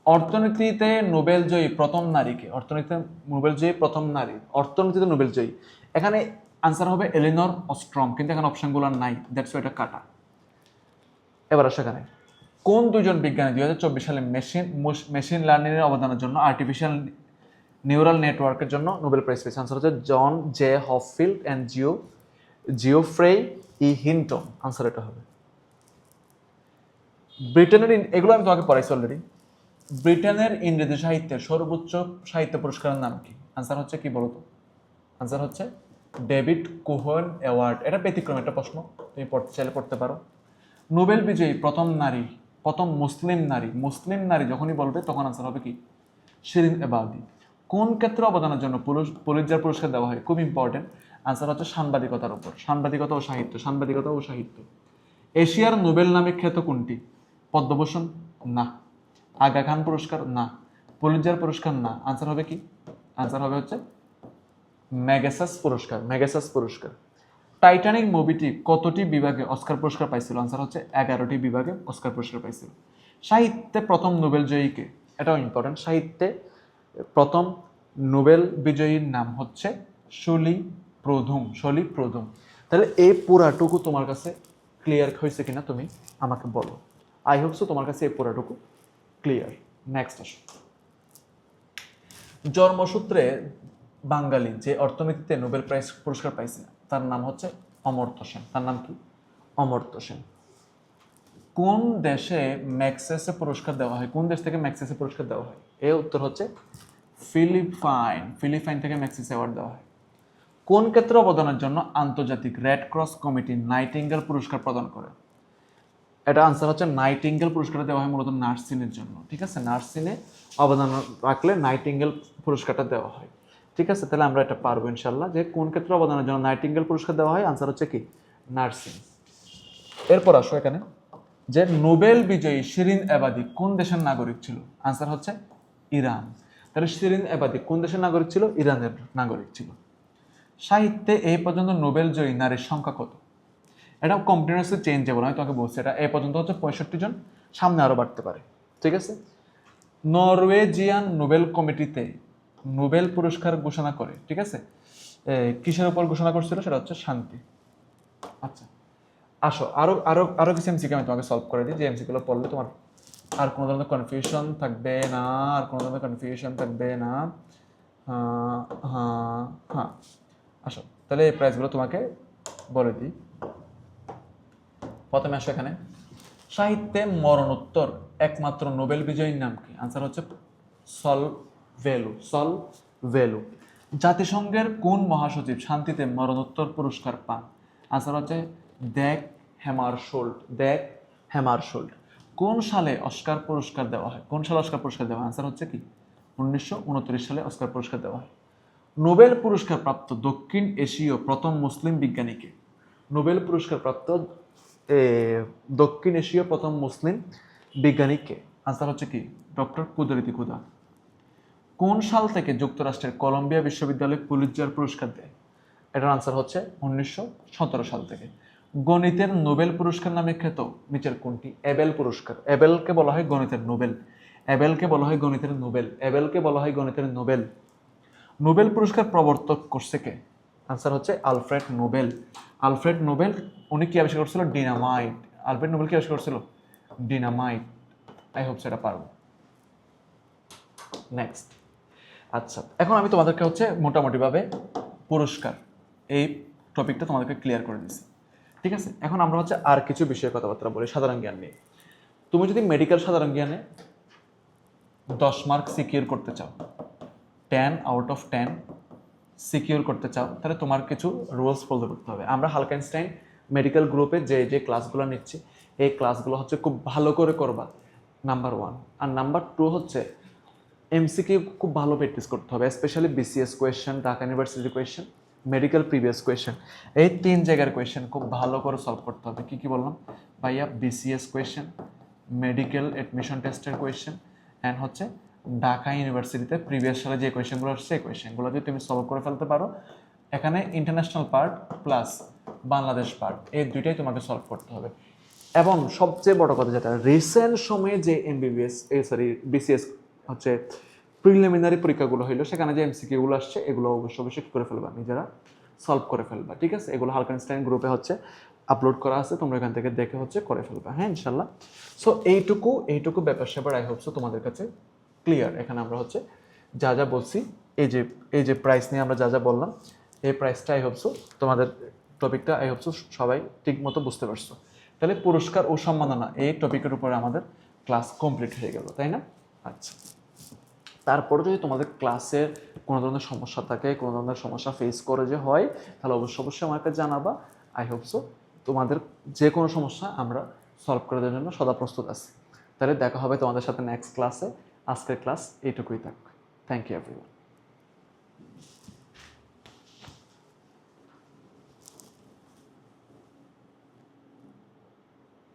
অর্থনীতিতে নোবেল জয়ী প্রথম নারী। এখানে আনসার হবে এলিনর অস্ট্রম, কিন্তু এখানে অপশনগুলো নাই, দ্যাটস ওয়াই এটা কাটা। এবার আসে এখানে, কোন দুজন বিজ্ঞানী 2024 সালে মেশিন লার্নিং এর অবদানের জন্য আর্টিফিশিয়াল নিউরাল নেটওয়ার্কের জন্য নোবেল প্রাইজ পেয়েছে? আনসার হচ্ছে John J Hopfield and Geoffrey Hinton. Answer এটা হবে। এগুলো আমি তোমাকে পড়াইছি অলরেডি। ব্রিটেনের ইংরেজি সাহিত্যের সর্বোচ্চ সাহিত্য পুরস্কারের নাম কি? আনসার হচ্ছে কি বলতো? আনসার হচ্ছে ডেভিড কোহেন অ্যাওয়ার্ড। এটা ব্যতিক্রম একটা প্রশ্ন, তুমি পড়তে চাইলে পড়তে পারো। নোবেল বিজয়ী প্রথম মুসলিম নারী যখনই বলবে তখন আনসার হবে কি শিরিন এবাদি। কোন ক্ষেত্রে অবদানের জন্য পুলিৎজার পুরস্কার দেওয়া হয়? খুব ইম্পর্টেন্ট। আনসার হচ্ছে সাংবাদিকতার উপর, সাংবাদিকতা ও সাহিত্য। এশিয়ার নোবেল নামে খ্যাত কোনটি? পদ্মভূষণ না, আগা খান পুরস্কার না, পুলিৎজার পুরস্কার না। আনসার হবে কি? আনসার হবে হচ্ছে ম্যাগেসাস পুরস্কার। টাইটানিক মুভিটি কতটি বিভাগে অস্কার পুরস্কার পাইছিল? আনসার হচ্ছে 11টি বিভাগে অস্কার পুরস্কার পাইছিল। সাহিত্যে প্রথম নোবেল জয়ীকে? এটাও ইম্পর্টেন্ট। সাহিত্যে প্রথম নোবেল বিজয়ীর নাম হচ্ছে শলি প্রধুম। তাহলে এই পুরাটুকু তোমার কাছে ক্লিয়ার হয়েছে কিনা তুমি আমাকে বলো। আই হোপ সো তোমার কাছে এই পুরাটুকু ক্লিয়ার। নেক্সট আসো, জন্মসূত্রে বাঙালি যে অর্থনীতিতে নোবেল প্রাইজ পুরস্কার পাইছে তার নাম হচ্ছে অমর্ত্য সেন। তার নাম কি? অমর্ত্য সেন। কোন দেশে ম্যাক্সেসে পুরস্কার দেওয়া হয়? কোন দেশ থেকে ম্যাক্সেসে পুরস্কার দেওয়া হয়? এর উত্তর হচ্ছে ফিলিপাইন থেকে ম্যাক্সেস অ্যাওয়ার্ড দেওয়া হয়। কোন ক্ষেত্রে অবদানের জন্য আন্তর্জাতিক রেড ক্রস কমিটি নাইটিঙ্গেল পুরস্কার প্রদান করে? এটা আনসার হচ্ছে নাইটিঙ্গেল পুরস্কার দেওয়া হয় মূলত নার্সিংয়ের জন্য। ঠিক আছে, নার্সিংয়ে অবদান রাখলে নাইটিঙ্গেল পুরস্কারটা দেওয়া হয়। ঠিক আছে, তাহলে আমরা এটা পারবো ইনশাল্লাহ যে কোন ক্ষেত্রে অবদানের জন্য নাইটিঙ্গেল পুরস্কার দেওয়া হয়। আনসার হচ্ছে কি? নার্সিং। এরপর আসো এখানে যে নোবেল বিজয়ী শিরিন এবাদি কোন দেশের নাগরিক ছিল? আনসার হচ্ছে ইরান। তাহলে শিরিন এবাদি কোন দেশের নাগরিক ছিল? ইরানের নাগরিক ছিল। সাহিত্যে এই পর্যন্ত নোবেল জয়ী নারীর সংখ্যা কত? এটা কন্টিনিউয়াসলি চেঞ্জেবল, আমি তোমাকে বলছি এটা এ পর্যন্ত হচ্ছে 65 জন, সামনে আরও বাড়তে পারে। ঠিক আছে, নরওয়েজিয়ান নোবেল কমিটিতে নোবেল পুরস্কার ঘোষণা করে। ঠিক আছে, কিসের উপর ঘোষণা করছিল? সেটা হচ্ছে শান্তি। আচ্ছা আসো, আরো আরো আরো কিছু এমসিকিউ আমি তোমাকে সলভ করে দিই, যে এমসিকিউগুলো পড়লে তোমার আর কোনো ধরনের কনফিউশন থাকবে না। হ্যাঁ হ্যাঁ, আসো তাহলে এই প্রাইসগুলো তোমাকে বলে দিই। প্রথমে আসো এখানে, সাহিত্যে মরণোত্তর একমাত্র নোবেল বিজয়ীর নাম কি? আনসার হচ্ছে সলভেলু। জাতিসংঘের কোন মহাসচিব শান্তিতে মরণোত্তর পুরস্কার পান? আনসার হচ্ছে দ্যাগ হ্যামারশোল্ড। কোন সালে অস্কার পুরস্কার দেওয়া হয়? আনসার হচ্ছে কি? 1929 সালে অস্কার পুরস্কার দেওয়া হয়। নোবেল পুরস্কার প্রাপ্ত দক্ষিণ এশীয় প্রথম মুসলিম বিজ্ঞানীকে? নোবেল পুরস্কার প্রাপ্ত দক্ষিণ এশীয় প্রথম মুসলিম বিজ্ঞানীকে? আনসার হচ্ছে কি? ডক্টর কুদরতি খুদা। কোন সাল থেকে যুক্তরাষ্ট্রের কলম্বিয়া বিশ্ববিদ্যালয় পুলিৎজার পুরস্কার দেয়? এটার আনসার হচ্ছে 1917 সাল থেকে। গণিতের নোবেল পুরস্কার নামে খ্যাত নিচের কোনটি? এবেল পুরস্কার। এবেলকে বলা হয় গণিতের নোবেল। নোবেল পুরস্কার প্রবর্তক করছে কে? আনসার হচ্ছে আলফ্রেড নোবেল। উনি কি আবিষ্কার করছিল? ডিনামাইট। আলফ্রেড নোবেল কি আবিষ্কার করছিল? ডিনামাইট। আই হোপ সেটা পারবো। নেক্সট, আচ্ছা এখন আমি তোমাদেরকে হচ্ছে মোটামুটিভাবে পুরস্কার এই টপিকটা তোমাদেরকে ক্লিয়ার করে দিচ্ছি। ঠিক আছে, এখন আমরা হচ্ছে আর কিছু বিষয়ে কথাবার্তা বলি সাধারণ জ্ঞান নিয়ে। তুমি যদি মেডিকেল সাধারণ জ্ঞানে 10 মার্ক সিকিউর করতে চাও, 10 আউট অফ 10 সিকিউর করতে চাও, তাহলে তোমার কিছু রুলস ফলো করতে হবে। আমরা হালকেনস্টাইন মেডিকেল গ্রুপে যে ক্লাসগুলো নিচ্ছি, এই ক্লাসগুলো হচ্ছে খুব ভালো করে করবা, নাম্বার 1। আর নাম্বার 2 হচ্ছে এমসিকিউ খুব ভালো প্র্যাকটিস করতে হবে, specially BCS question, Dhaka university question, medical previous question, এই 3 জায়গার কোয়েশ্চেন খুব ভালো করে সলভ করতে হবে। কি বললাম ভাইয়া? বিসিএস কোয়েশ্চেন, মেডিকেল অ্যাডমিশন টেস্টের কোয়েশ্চেন, অ্যান্ড হচ্ছে ঢাকা ইউনিভার্সিটিতে প্রিভিয়াস সালে যে কোয়েশ্চেনগুলো আসছে সেই কোয়েশ্চেনগুলো যদি তুমি সলভ করে ফেলতে পারো, এখানে international part plus Bangladesh part, এই দুইটাই তোমাকে সলভ করতে হবে। এবং সবচেয়ে বড় কথা যেটা, রিসেন্ট সময়ে যে বিসিএস হচ্ছে প্রিলিমিনারি পরীক্ষাগুলো হইলো, সেখানে যে এমসিকিউগুলো আসছে এগুলো অবশ্যই কী করে ফেলবা? নিজেরা সলভ করে ফেলবা। ঠিক আছে, এগুলো হালকেনস্টাইন গ্রুপে হচ্ছে আপলোড করা আছে, তোমরা এখান থেকে দেখে হচ্ছে করে ফেলবা। হ্যাঁ ইনশাল্লাহ। সো এইটুকু ব্যাপার স্যাপার আই হোপ সো তোমাদের কাছে ক্লিয়ার। এখানে আমরা হচ্ছে যা বলছি, এই যে প্রাইস নিয়ে আমরা যা বললাম, এই প্রাইসটা আই হোপ সো তোমাদের টপিকটা আই হোপ সো সবাই ঠিক মতো বুঝতে পারছো। তাহলে পুরস্কার ও সম্মাননা এই টপিকের উপরে আমাদের ক্লাস কমপ্লিট হয়ে গেল, তাই না? আচ্ছা, তারপরে যদি তোমাদের ক্লাসের কোনো ধরনের সমস্যা থাকে, কোনো ধরনের সমস্যা ফেস করে যে হয়, তাহলে অবশ্যই আমাকে জানাবা। আই হোপ সো তোমাদের যে কোনো সমস্যা আমরা সলভ করে দেওয়ার জন্য সদা প্রস্তুত আছি। তাহলে দেখা হবে তোমাদের সাথে নেক্সট ক্লাসে। আজকের ক্লাস এইটুকুই থাক। Thank you everyone.